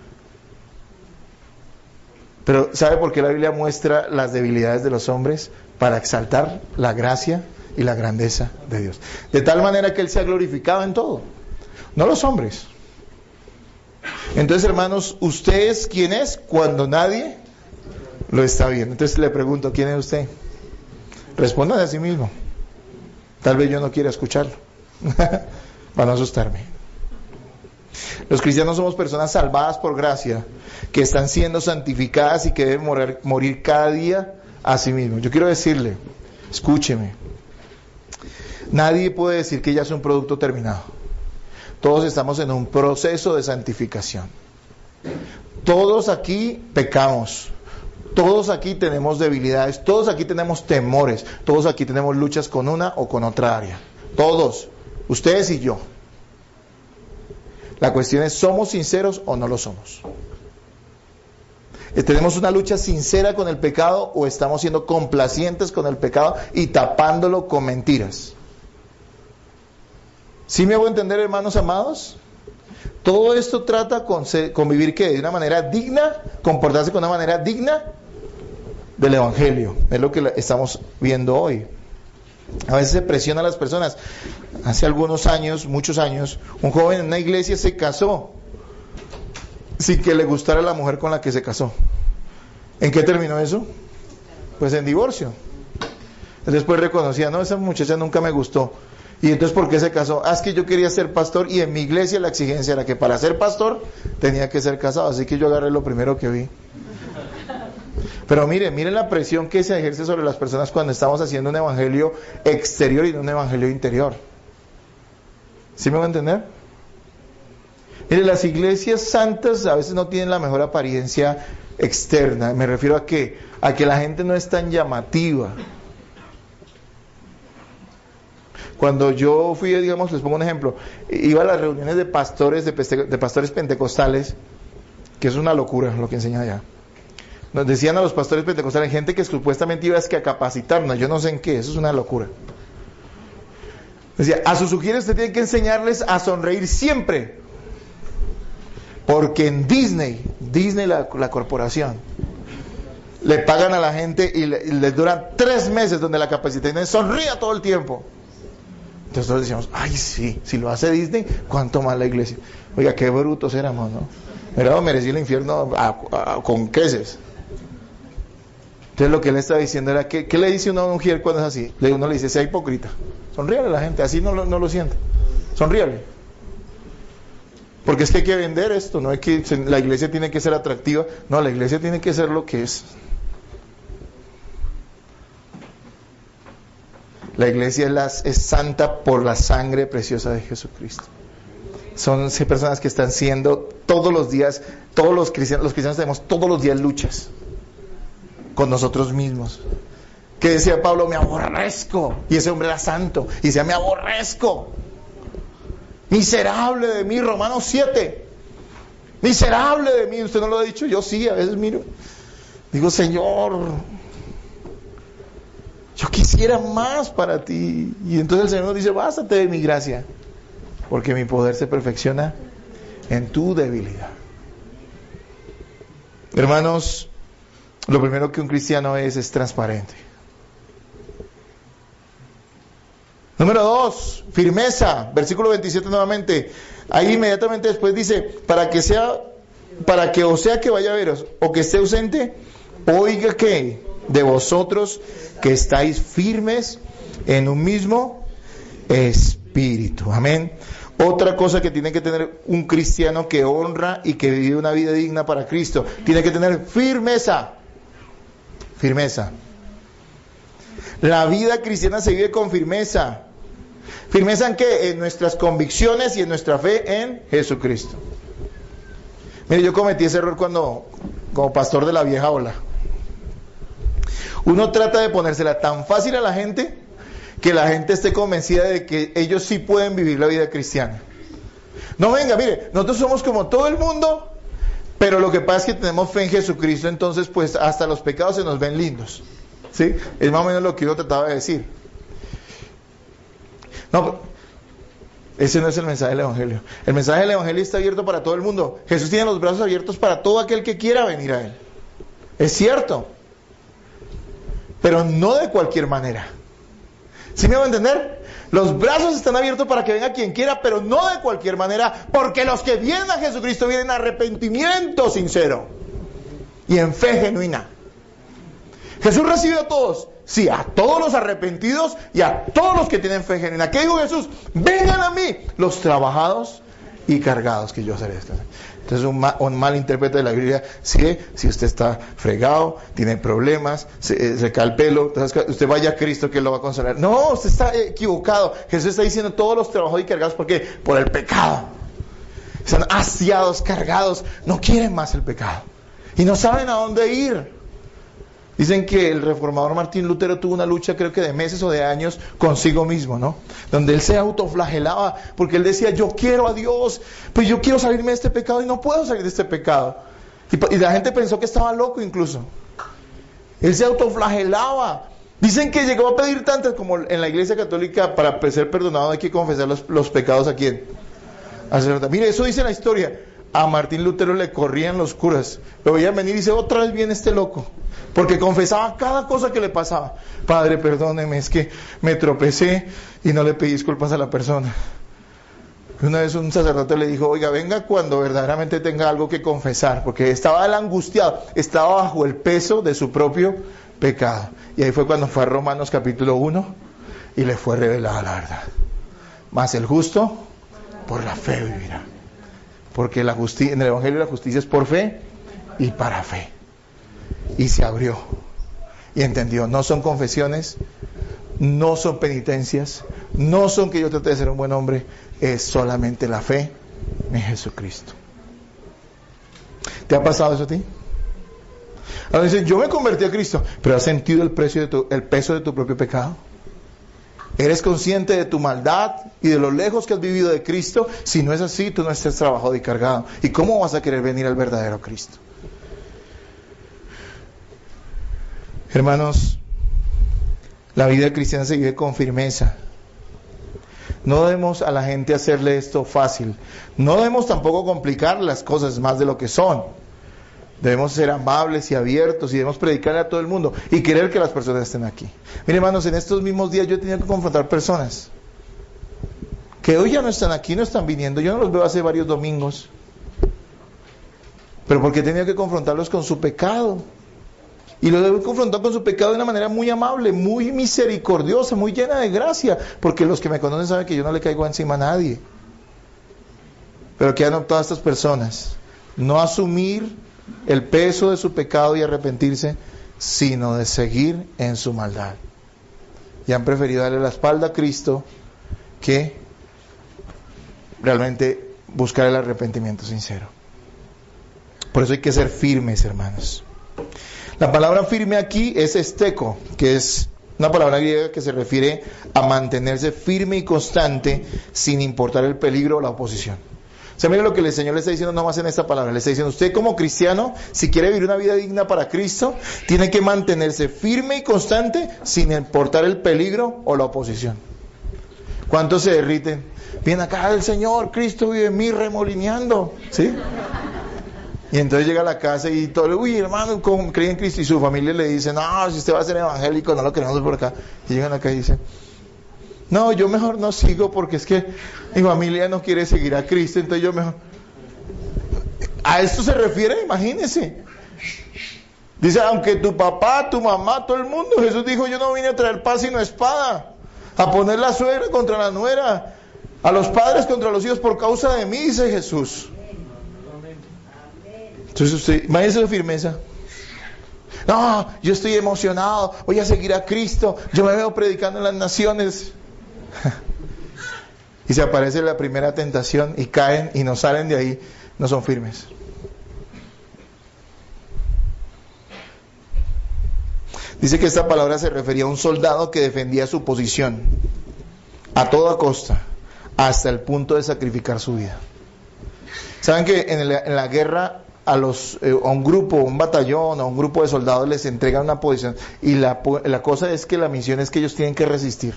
Pero ¿sabe por qué la Biblia muestra las debilidades de los hombres? Para exaltar la gracia y la grandeza de Dios. De tal manera que Él sea glorificado en todo. No los hombres. Entonces, hermanos, ¿usted es quién es cuando nadie lo está viendo? Entonces le pregunto, ¿quién es usted? Responda a sí mismo. Tal vez yo no quiera escucharlo. Para no asustarme. Los cristianos somos personas salvadas por gracia, que están siendo santificadas y que deben morir cada día a sí mismos. Yo quiero decirle, escúcheme, nadie puede decir que ya es un producto terminado. Todos estamos en un proceso de santificación. Todos aquí pecamos. Todos aquí tenemos debilidades. Todos aquí tenemos temores. Todos aquí tenemos luchas con una o con otra área. Todos. Ustedes y yo. La cuestión es, ¿somos sinceros o no lo somos? ¿Tenemos una lucha sincera con el pecado o estamos siendo complacientes con el pecado y tapándolo con mentiras? ¿Sí me hago entender, hermanos amados? Todo esto trata con vivir ¿qué? De una manera digna, comportarse con una manera digna del Evangelio. Es lo que estamos viendo hoy. A veces se presiona a las personas. Hace algunos años, muchos años, un joven en una iglesia se casó sin que le gustara la mujer con la que se casó. ¿En qué terminó eso? Pues en divorcio. Después reconocía, no, esa muchacha nunca me gustó. Y entonces, ¿por qué se casó? Ah, es que yo quería ser pastor y en mi iglesia la exigencia era que para ser pastor tenía que ser casado. Así que yo agarré lo primero que vi. Pero miren la presión que se ejerce sobre las personas cuando estamos haciendo un evangelio exterior y no un evangelio interior. ¿Sí me van a entender? Miren, las iglesias santas a veces no tienen la mejor apariencia externa. Me refiero a que la gente no es tan llamativa. Cuando yo fui, digamos, les pongo un ejemplo, iba a las reuniones de pastores, de pastores pentecostales, que es una locura lo que enseñan allá. Nos decían a los pastores pentecostales, gente que supuestamente iba a capacitarnos, yo no sé en qué, eso es una locura. Decía, a sus sugieres usted tiene que enseñarles a sonreír siempre, porque en Disney la corporación, le pagan a la gente y les duran 3 meses donde la capacitación sonría todo el tiempo. Entonces nosotros decíamos, ay sí, si lo hace Disney, ¿cuánto más la iglesia? Oiga, qué brutos éramos, ¿no? Era merecía el infierno con creces. Entonces lo que él estaba diciendo era, ¿qué le dice uno a una mujer cuando es así? Uno le dice, sea hipócrita. Sonríale a la gente, así no lo siente. Sonríale. Porque es que hay que vender esto, no es que la iglesia tiene que ser atractiva, no, la iglesia tiene que ser lo que es. La iglesia es santa por la sangre preciosa de Jesucristo. Son personas que están siendo todos los días, los cristianos tenemos todos los días luchas con nosotros mismos. Que decía Pablo, me aborrezco, y ese hombre era santo, y decía, me aborrezco, miserable de mí, Romanos 7, miserable de mí. Usted no lo ha dicho, yo sí, a veces miro, digo, Señor, yo quisiera más para ti. Y entonces el Señor nos dice, bástate de mi gracia, porque mi poder se perfecciona en tu debilidad. Hermanos, lo primero que un cristiano es transparente. Número 2, firmeza. Versículo 27 nuevamente. Ahí inmediatamente después dice, para que o sea que vaya a veros, o que esté ausente, oiga que de vosotros que estáis firmes en un mismo espíritu. Amén. Otra cosa que tiene que tener un cristiano que honra y que vive una vida digna para Cristo, tiene que tener firmeza. Firmeza. La vida cristiana se vive con firmeza. ¿Firmeza en qué? En nuestras convicciones y en nuestra fe en Jesucristo. Mire, yo cometí ese error como pastor de la vieja ola. Uno trata de ponérsela tan fácil a la gente que la gente esté convencida de que ellos sí pueden vivir la vida cristiana. No, venga, mire, nosotros somos como todo el mundo, pero lo que pasa es que tenemos fe en Jesucristo, entonces pues hasta los pecados se nos ven lindos. ¿Sí? Es más o menos lo que yo trataba de decir. No, ese no es el mensaje del Evangelio. El mensaje del Evangelio está abierto para todo el mundo. Jesús tiene los brazos abiertos para todo aquel que quiera venir a Él. Es cierto. Pero no de cualquier manera. ¿Sí me va a entender? Los brazos están abiertos para que venga quien quiera, pero no de cualquier manera, porque los que vienen a Jesucristo vienen a arrepentimiento sincero y en fe genuina. Jesús recibe a todos, sí, a todos los arrepentidos y a todos los que tienen fe genuina. ¿Qué dijo Jesús? Vengan a mí, los trabajados y cargados, que yo seré. Entonces un mal intérprete de la Biblia, si usted está fregado, tiene problemas, se cae el pelo, entonces usted vaya a Cristo que lo va a consolar. No, usted está equivocado. Jesús está diciendo todos los trabajados y cargados, ¿por qué? Por el pecado. Están hastiados, cargados, no quieren más el pecado y no saben a dónde ir. Dicen que el reformador Martín Lutero tuvo una lucha, creo que de meses o de años, consigo mismo, ¿no? Donde él se autoflagelaba, porque él decía, yo quiero a Dios, pues yo quiero salirme de este pecado y no puedo salir de este pecado. Y la gente pensó que estaba loco incluso. Él se autoflagelaba. Dicen que llegó a pedir tantas, como en la iglesia católica, para ser perdonado hay que confesar los pecados a quién. Al sacerdote. Mire, eso dice la historia. a Martín Lutero le corrían los curas. Lo veían venir y dice, otra vez viene este loco. Porque confesaba cada cosa que le pasaba. Padre, perdóneme, es que me tropecé y no le pedí disculpas a la persona. Una vez un sacerdote le dijo, oiga, venga cuando verdaderamente tenga algo que confesar. Porque estaba él angustiado, estaba bajo el peso de su propio pecado. Y ahí fue cuando fue a Romanos capítulo 1 y le fue revelada la verdad. Mas el justo por la fe vivirá. Porque en el Evangelio la justicia es por fe y para fe. Y se abrió y entendió, no son confesiones, no son penitencias, no son que yo trate de ser un buen hombre, es solamente la fe en Jesucristo. ¿Te ha pasado eso a ti? Ahora dicen, yo me convertí a Cristo, pero ¿has sentido el peso de tu propio pecado? ¿Eres consciente de tu maldad y de lo lejos que has vivido de Cristo? Si no es así, tú no estás trabajado y cargado. ¿Y cómo vas a querer venir al verdadero Cristo? Hermanos, la vida cristiana se vive con firmeza. No debemos a la gente hacerle esto fácil. No debemos tampoco complicar las cosas más de lo que son. Debemos ser amables y abiertos y debemos predicarle a todo el mundo y querer que las personas estén aquí. Miren, hermanos, en estos mismos días yo he tenido que confrontar personas que hoy ya no están aquí, no están viniendo. Yo no los veo hace varios domingos. Pero porque he tenido que confrontarlos con su pecado. Y los he confrontado con su pecado de una manera muy amable, muy misericordiosa, muy llena de gracia. Porque los que me conocen saben que yo no le caigo encima a nadie. Pero ¿qué han optado estas personas? No asumir el peso de su pecado y arrepentirse, sino de seguir en su maldad. Y han preferido darle la espalda a Cristo que realmente buscar el arrepentimiento sincero. Por eso hay que ser firmes, hermanos. La palabra firme aquí es esteco, que es una palabra griega que se refiere a mantenerse firme y constante sin importar el peligro o la oposición. O sea, mire lo que el Señor le está diciendo nomás en esta palabra. Le está diciendo, usted como cristiano, si quiere vivir una vida digna para Cristo, tiene que mantenerse firme y constante sin importar el peligro o la oposición. ¿Cuántos se derriten? Viene acá el Señor, Cristo vive en mí remolineando, ¿sí? Y entonces llega a la casa y todo, uy, hermano, cree en Cristo, y su familia le dice, no, si usted va a ser evangélico, no lo queremos por acá. Y llegan acá y dicen, no, yo mejor no sigo porque es que mi familia no quiere seguir a Cristo, entonces yo mejor... A esto se refiere, imagínense. Dice, aunque tu papá, tu mamá, todo el mundo, Jesús dijo, yo no vine a traer paz sino espada, a poner la suegra contra la nuera, a los padres contra los hijos por causa de mí, dice Jesús. Entonces usted, imagínese su firmeza. No, yo estoy emocionado, voy a seguir a Cristo, yo me veo predicando en las naciones. Y se aparece la primera tentación y caen y no salen de ahí, no son firmes. Dice que esta palabra se refería a un soldado que defendía su posición a toda costa, hasta el punto de sacrificar su vida. ¿Saben que en la guerra a un grupo, un batallón, a un grupo de soldados les entregan una posición? Y la cosa es que la misión es que ellos tienen que resistir.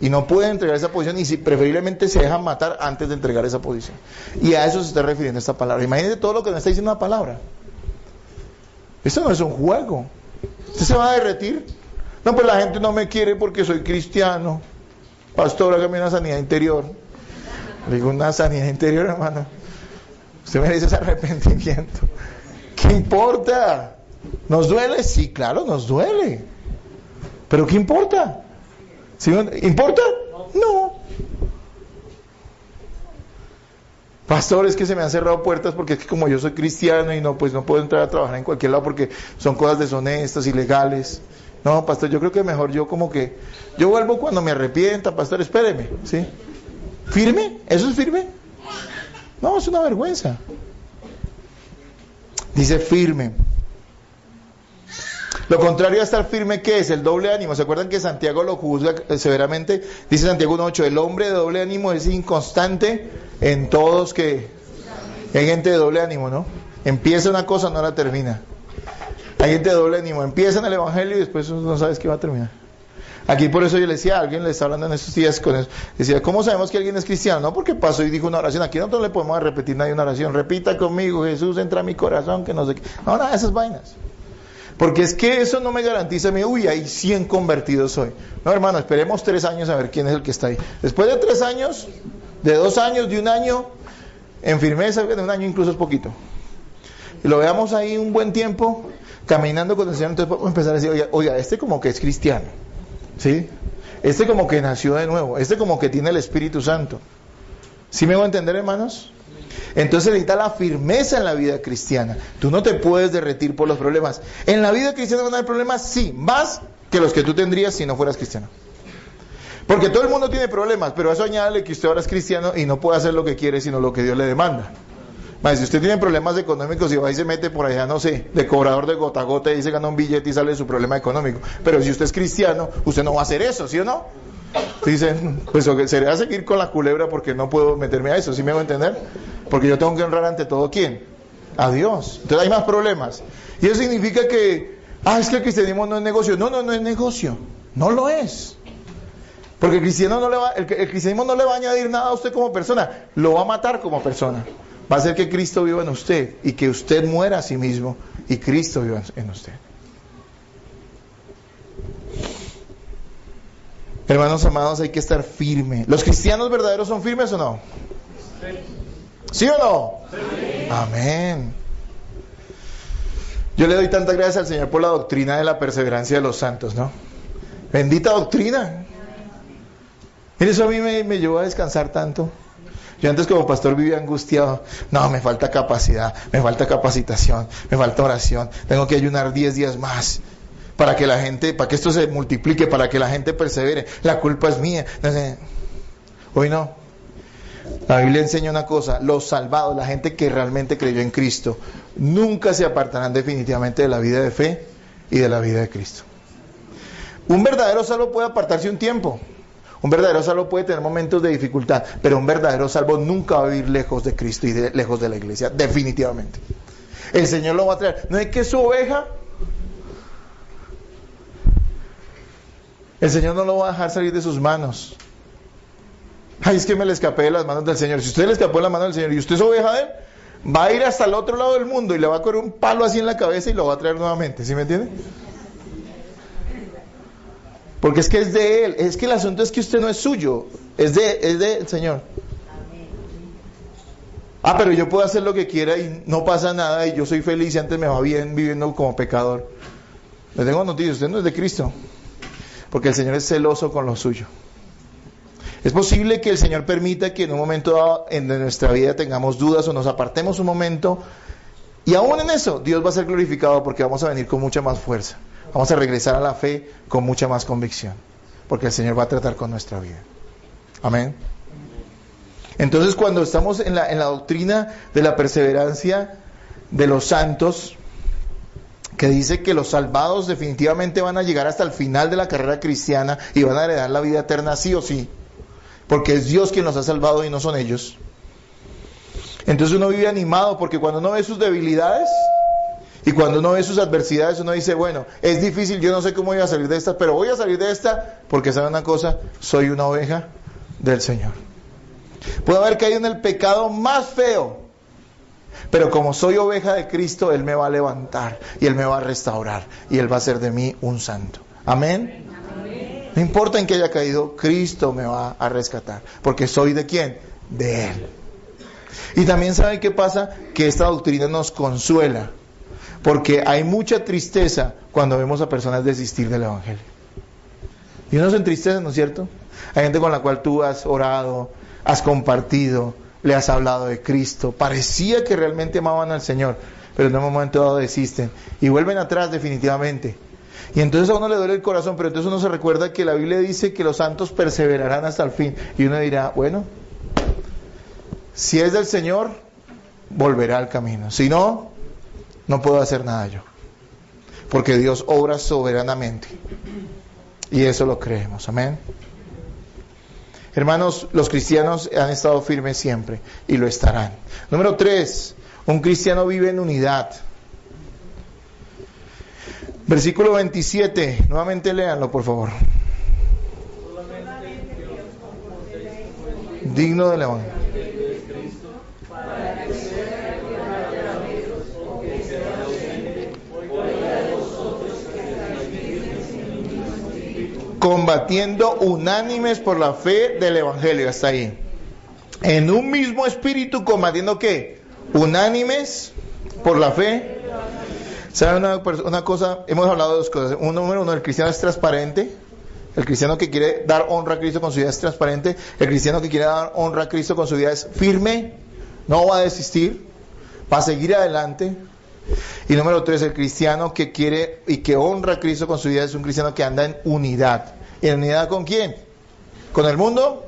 Y no pueden entregar esa posición y preferiblemente se dejan matar antes de entregar esa posición. Y a eso se está refiriendo esta palabra. Imagínense todo lo que nos está diciendo la palabra. Esto no es un juego. ¿Usted se va a derretir? No, pues la gente no me quiere porque soy cristiano. Pastor, hágame una sanidad interior. Le digo, una sanidad interior, hermano. Usted merece ese arrepentimiento. ¿Qué importa? ¿Nos duele? Sí, claro, nos duele. ¿Pero qué importa? ¿Sí? ¿Importa? No. Pastor, es que se me han cerrado puertas porque es que como yo soy cristiano y no puedo entrar a trabajar en cualquier lado porque son cosas deshonestas, ilegales. No, pastor, yo creo que mejor yo vuelvo cuando me arrepienta, pastor, espéreme, ¿sí? ¿Firme? ¿Eso es firme? No, es una vergüenza. Dice firme. Lo contrario a estar firme, ¿qué es? El doble ánimo. ¿Se acuerdan que Santiago lo juzga severamente? Dice Santiago 1:8, el hombre de doble ánimo es inconstante en todos que... Hay gente de doble ánimo, ¿no? Empieza una cosa, no la termina. Hay gente de doble ánimo, empieza en el evangelio y después no sabes qué va a terminar. Aquí por eso yo le decía a alguien, le estaba hablando en estos días con eso, decía, ¿cómo sabemos que alguien es cristiano? No porque pasó y dijo una oración, aquí nosotros no le podemos repetir nadie una oración, repita conmigo, Jesús entra a mi corazón, que no sé qué. No, nada de esas vainas. Porque es que eso no me garantiza a mí, uy, hay 100 convertidos hoy. No, hermano, esperemos 3 años a ver quién es el que está ahí. Después de 3 años, de 2 años, de 1 año, en firmeza, de 1 año incluso es poquito. Y lo veamos ahí un buen tiempo, caminando con el Señor, entonces podemos empezar a decir, oiga, este como que es cristiano, ¿sí? Este como que nació de nuevo, este como que tiene el Espíritu Santo. ¿Sí me voy a entender, hermanos? Entonces necesita la firmeza en la vida cristiana. Tú no te puedes derretir por los problemas. En la vida cristiana van a haber problemas, sí, más que los que tú tendrías si no fueras cristiano. Porque todo el mundo tiene problemas, pero eso añádale que usted ahora es cristiano y no puede hacer lo que quiere, sino lo que Dios le demanda. Si usted tiene problemas económicos y va y se mete por allá, no sé, de cobrador de gota a gota y se gana un billete y sale de su problema económico. Pero si usted es cristiano, usted no va a hacer eso, ¿sí o no? Dicen, pues sería seguir con la culebra porque no puedo meterme a eso, ¿sí me voy a entender? Porque yo tengo que honrar ante todo, ¿quién? A Dios. Entonces hay más problemas. Y eso significa que, es que el cristianismo no es negocio. No, no es negocio. No lo es. Porque el cristianismo no le va a añadir nada a usted como persona. Lo va a matar como persona. Va a hacer que Cristo viva en usted y que usted muera a sí mismo y Cristo viva en usted. Hermanos amados, hay que estar firme. ¿Los cristianos verdaderos son firmes o no? ¿Sí o no? Sí. Amén. Yo le doy tantas gracias al Señor por la doctrina de la perseverancia de los santos, ¿no? Bendita doctrina. Mire, eso a mí me llevó a descansar tanto. Yo antes como pastor vivía angustiado. No, me falta capacidad, me falta capacitación, me falta oración. Tengo que ayunar 10 días más para que esto se multiplique, para que la gente persevere. La culpa es mía. No sé. Hoy no. La Biblia enseña una cosa: los salvados, la gente que realmente creyó en Cristo, nunca se apartarán definitivamente de la vida de fe y de la vida de Cristo. Un verdadero salvo puede apartarse un tiempo. Un verdadero salvo puede tener momentos de dificultad, pero un verdadero salvo nunca va a vivir lejos de Cristo y lejos de la iglesia, definitivamente. El Señor lo va a traer. No es que su oveja, el Señor no lo va a dejar salir de sus manos. Es que me le escapé de las manos del Señor. Si usted le escapó de las manos del Señor y usted es oveja de Él, va a ir hasta el otro lado del mundo y le va a correr un palo así en la cabeza y lo va a traer nuevamente. ¿Sí me entiende? Porque es que es de Él. Es que el asunto es que usted no es suyo, es del Señor. Pero yo puedo hacer lo que quiera y no pasa nada y yo soy feliz y antes me va bien viviendo como pecador. Le tengo noticias: usted no es de Cristo, porque el Señor es celoso con lo suyo. Es posible que el Señor permita que en un momento dado de nuestra vida tengamos dudas o nos apartemos un momento, y aún en eso Dios va a ser glorificado porque vamos a venir con mucha más fuerza. Vamos a regresar a la fe con mucha más convicción, porque el Señor va a tratar con nuestra vida. Amén. Entonces, cuando estamos en la doctrina de la perseverancia de los santos, que dice que los salvados definitivamente van a llegar hasta el final de la carrera cristiana y van a heredar la vida eterna sí o sí, porque es Dios quien los ha salvado y no son ellos. Entonces uno vive animado, porque cuando uno ve sus debilidades y cuando uno ve sus adversidades, uno dice, bueno, es difícil, yo no sé cómo voy a salir de esta, pero voy a salir de esta porque, ¿sabe una cosa? Soy una oveja del Señor. Puedo haber caído en el pecado más feo, pero como soy oveja de Cristo, Él me va a levantar y Él me va a restaurar y Él va a hacer de mí un santo. Amén. No importa en qué haya caído, Cristo me va a rescatar, porque soy ¿de quién? De Él. Y también ¿saben qué pasa? Que esta doctrina nos consuela, porque hay mucha tristeza cuando vemos a personas desistir del Evangelio. Y uno se entristece, ¿no es cierto? Hay gente con la cual tú has orado, has compartido, le has hablado de Cristo, parecía que realmente amaban al Señor, pero en un momento dado desisten y vuelven atrás definitivamente. Y entonces a uno le duele el corazón, pero entonces uno se recuerda que la Biblia dice que los santos perseverarán hasta el fin. Y uno dirá, bueno, si es del Señor, volverá al camino. Si no, no puedo hacer nada yo. Porque Dios obra soberanamente. Y eso lo creemos. Amén. Hermanos, los cristianos han estado firmes siempre y lo estarán. Número 3, un cristiano vive en unidad. Versículo 27, nuevamente léanlo por favor. digno del evangelio. Combatiendo unánimes por la fe del evangelio, hasta ahí. En un mismo espíritu, combatiendo ¿qué? Unánimes por la fe. ¿Saben una cosa? Hemos hablado de dos cosas. Número uno, el cristiano es transparente. El cristiano que quiere dar honra a Cristo con su vida es transparente. El cristiano que quiere dar honra a Cristo con su vida es firme. No va a desistir. Va a seguir adelante. Y número tres, el cristiano que quiere y que honra a Cristo con su vida es un cristiano que anda en unidad. ¿Y en unidad con quién? ¿Con el mundo?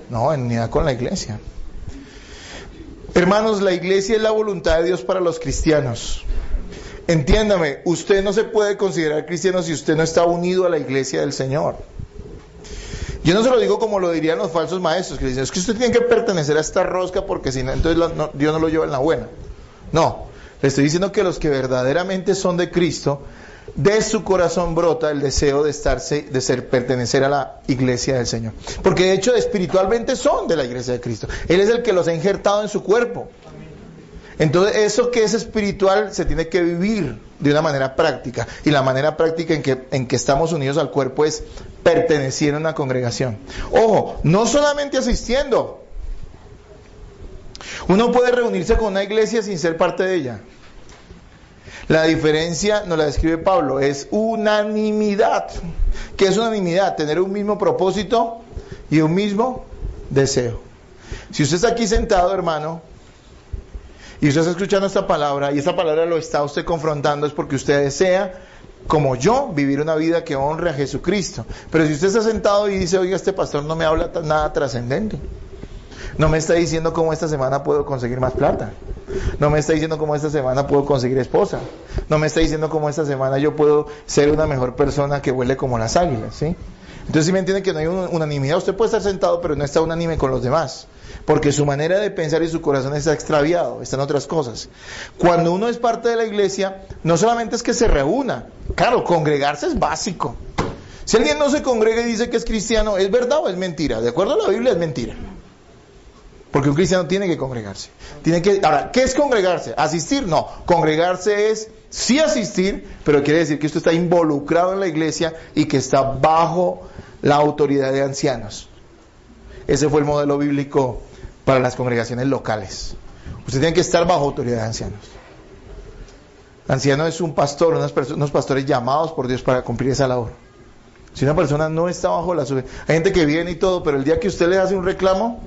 No, en unidad con la iglesia. Hermanos, la iglesia es la voluntad de Dios para los cristianos. Entiéndame, usted no se puede considerar cristiano si usted no está unido a la iglesia del Señor. Yo no se lo digo como lo dirían los falsos maestros, que dicen, es que usted tiene que pertenecer a esta rosca porque si no, entonces Dios no lo lleva en la buena. No, le estoy diciendo que los que verdaderamente son de Cristo, de su corazón brota el deseo de pertenecer a la iglesia del Señor. Porque de hecho espiritualmente son de la iglesia de Cristo. Él es el que los ha injertado en su cuerpo. Entonces eso que es espiritual se tiene que vivir de una manera práctica. Y la manera práctica en que estamos unidos al cuerpo es pertenecer a una congregación. Ojo, no solamente asistiendo. Uno puede reunirse con una iglesia sin ser parte de ella. La diferencia nos la describe Pablo, es unanimidad. ¿Qué es unanimidad? Tener un mismo propósito y un mismo deseo. Si usted está aquí sentado, hermano, y usted está escuchando esta palabra, y esta palabra lo está usted confrontando, es porque usted desea, como yo, vivir una vida que honre a Jesucristo. Pero si usted está sentado y dice, oiga, este pastor no me habla nada trascendente, no me está diciendo cómo esta semana puedo conseguir más plata, no me está diciendo cómo esta semana puedo conseguir esposa, no me está diciendo cómo esta semana yo puedo ser una mejor persona que huele como las águilas, ¿sí? Entonces, si me entiende que no hay unanimidad, usted puede estar sentado, pero no está unánime con los demás, porque su manera de pensar y su corazón está extraviado, están otras cosas. Cuando uno es parte de la iglesia, no solamente es que se reúna, claro, congregarse es básico. Si alguien no se congrega y dice que es cristiano, ¿es verdad o es mentira? De acuerdo a la Biblia es mentira. Porque un cristiano tiene que congregarse. Ahora, ¿qué es congregarse? ¿Asistir? No. Congregarse es sí asistir, pero quiere decir que usted está involucrado en la iglesia y que está bajo la autoridad de ancianos. Ese fue el modelo bíblico para las congregaciones locales. Usted tiene que estar bajo autoridad de ancianos. Anciano es un pastor, unos pastores llamados por Dios para cumplir esa labor. Si una persona no está bajo la hay gente que viene y todo, pero el día que usted le hace un reclamo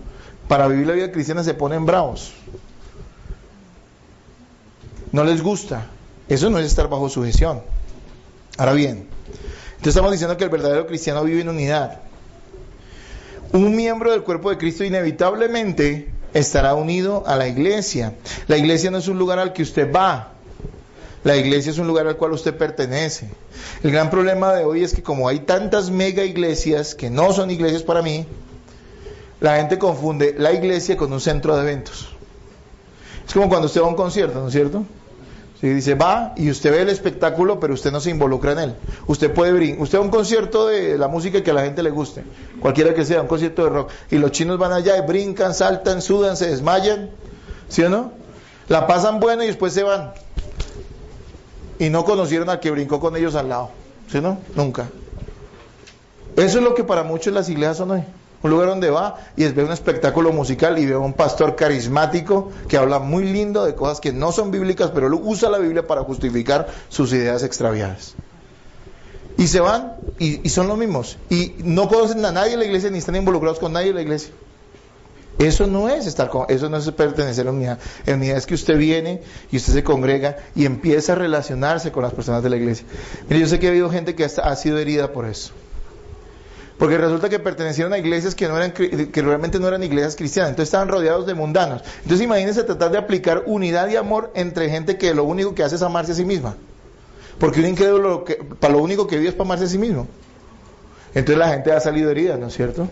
para vivir la vida cristiana se ponen bravos. No les gusta. Eso no es estar bajo sujeción. Ahora bien, entonces estamos diciendo que el verdadero cristiano vive en unidad. Un miembro del cuerpo de Cristo inevitablemente estará unido a la iglesia. La iglesia no es un lugar al que usted va. La iglesia es un lugar al cual usted pertenece. El gran problema de hoy es que como hay tantas mega iglesias que no son iglesias para mí, la gente confunde la iglesia con un centro de eventos. Es como cuando usted va a un concierto, ¿no es cierto? Sí, dice, va y usted ve el espectáculo, pero usted no se involucra en él. Usted va a un concierto de la música que a la gente le guste, cualquiera que sea, un concierto de rock, y los chinos van allá y brincan, saltan, sudan, se desmayan, ¿sí o no? La pasan bueno y después se van. Y no conocieron al que brincó con ellos al lado, ¿sí o no? Nunca. Eso es lo que para muchos las iglesias son hoy. Un lugar donde va y ve un espectáculo musical y ve a un pastor carismático que habla muy lindo de cosas que no son bíblicas, pero usa la Biblia para justificar sus ideas extraviadas. Y se van y son los mismos. Y no conocen a nadie en la iglesia ni están involucrados con nadie en la iglesia. Eso no es eso no es pertenecer a unidad. En unidad es que usted viene y usted se congrega y empieza a relacionarse con las personas de la iglesia. Mire, yo sé que ha habido gente que ha sido herida por eso. Porque resulta que pertenecieron a iglesias que realmente no eran iglesias cristianas. Entonces estaban rodeados de mundanos. Entonces imagínense tratar de aplicar unidad y amor entre gente que lo único que hace es amarse a sí misma. Porque un incrédulo para lo único que vive es para amarse a sí mismo. Entonces la gente ha salido herida, ¿no es cierto?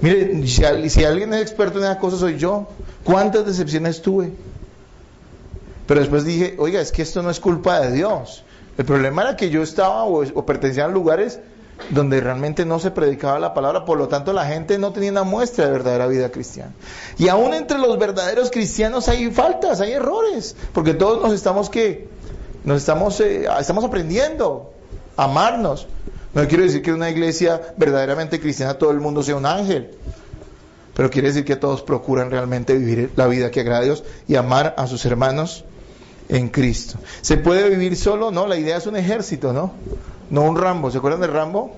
Mire, si alguien es experto en esas cosas soy yo. ¿Cuántas decepciones tuve? Pero después dije, oiga, es que esto no es culpa de Dios. El problema era que yo estaba o pertenecía a lugares donde realmente no se predicaba la palabra, por lo tanto la gente no tenía una muestra de verdadera vida cristiana. Y aún entre los verdaderos cristianos hay faltas, hay errores, porque todos estamos aprendiendo a amarnos. No quiero decir que en una iglesia verdaderamente cristiana todo el mundo sea un ángel, pero quiere decir que todos procuran realmente vivir la vida que agrada a Dios y amar a sus hermanos en Cristo. ¿Se puede vivir solo? No, la idea es un ejército, ¿no? No un Rambo. ¿Se acuerdan de Rambo?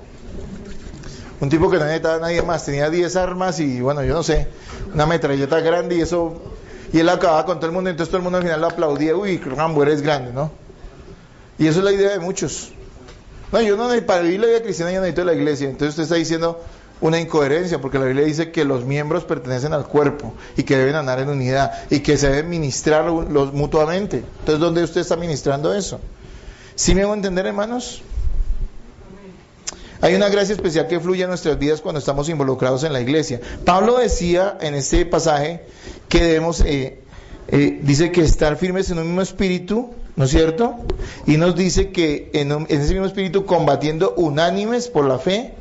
Un tipo que no necesitaba a nadie más, tenía 10 armas y bueno, yo no sé, una metralleta grande y él acababa con todo el mundo, entonces todo el mundo al final lo aplaudía. Uy, Rambo, eres grande, ¿no? Y eso es la idea de muchos. No, yo no, para vivir la vida cristiana yo necesito la iglesia. Entonces usted está diciendo una incoherencia, porque la Biblia dice que los miembros pertenecen al cuerpo y que deben andar en unidad y que se deben ministrar mutuamente. Entonces, ¿dónde usted está ministrando eso? ¿Sí me hago entender, hermanos? Hay una gracia especial que fluye en nuestras vidas cuando estamos involucrados en la iglesia. Pablo decía en este pasaje que debemos, dice que estar firmes en un mismo espíritu, ¿no es cierto? Y nos dice que en ese mismo espíritu combatiendo unánimes por la fe.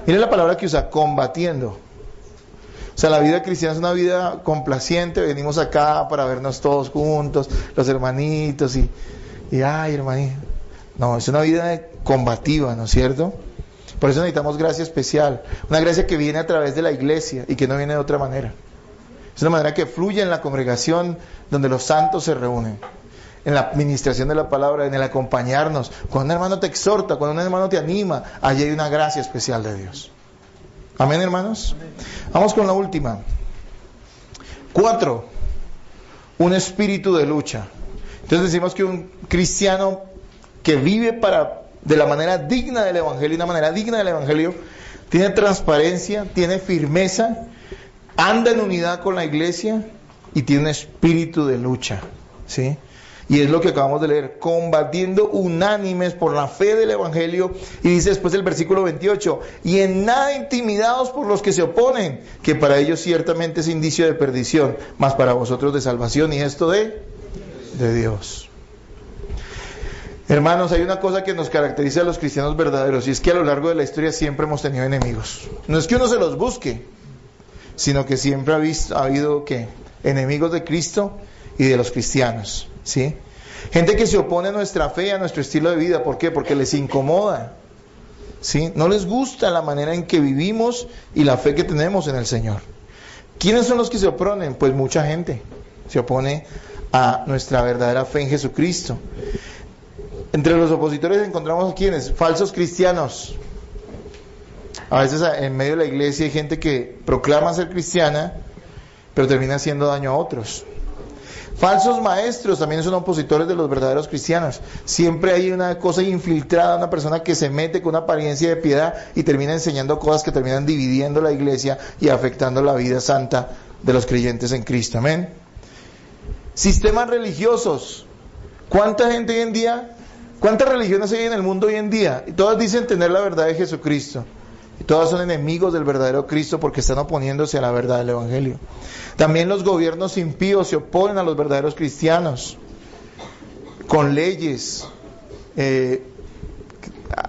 Mire la palabra que usa, combatiendo. O sea, la vida cristiana es una vida complaciente, venimos acá para vernos todos juntos, los hermanitos y ay, hermanito. No, es una vida combativa, ¿no es cierto? Por eso necesitamos gracia especial, una gracia que viene a través de la iglesia y que no viene de otra manera. Es una manera que fluye en la congregación donde los santos se reúnen, en la administración de la palabra, en el acompañarnos. Cuando un hermano te exhorta, cuando un hermano te anima, allí hay una gracia especial de Dios. Amén, hermanos. Vamos con la última. 4. Un espíritu de lucha. Entonces decimos que un cristiano que vive de la manera digna del Evangelio, una manera digna del Evangelio, tiene transparencia, tiene firmeza, anda en unidad con la iglesia y tiene un espíritu de lucha, ¿sí? Y es lo que acabamos de leer, combatiendo unánimes por la fe del Evangelio. Y dice después el versículo 28, y en nada intimidados por los que se oponen, que para ellos ciertamente es indicio de perdición, mas para vosotros de salvación, y esto de Dios. Hermanos, hay una cosa que nos caracteriza a los cristianos verdaderos, y es que a lo largo de la historia siempre hemos tenido enemigos. No es que uno se los busque, sino que siempre ha habido ¿qué? Enemigos de Cristo y de los cristianos, ¿sí? Gente que se opone a nuestra fe, a nuestro estilo de vida. ¿Por qué? Porque les incomoda, ¿sí? No les gusta la manera en que vivimos y la fe que tenemos en el Señor. ¿Quiénes son los que se oponen? Pues mucha gente se opone a nuestra verdadera fe en Jesucristo. Entre los opositores encontramos a ¿quiénes? Falsos cristianos. A veces en medio de la iglesia hay gente que proclama ser cristiana, pero termina haciendo daño a otros. Falsos maestros también son opositores de los verdaderos cristianos. Siempre hay una cosa infiltrada, una persona que se mete con una apariencia de piedad y termina enseñando cosas que terminan dividiendo la iglesia y afectando la vida santa de los creyentes en Cristo. Amén. Sistemas religiosos. ¿Cuánta gente hoy en día, cuántas religiones hay en el mundo hoy en día? Y todas dicen tener la verdad de Jesucristo. Y todas son enemigos del verdadero Cristo porque están oponiéndose a la verdad del Evangelio. También los gobiernos impíos se oponen a los verdaderos cristianos con leyes,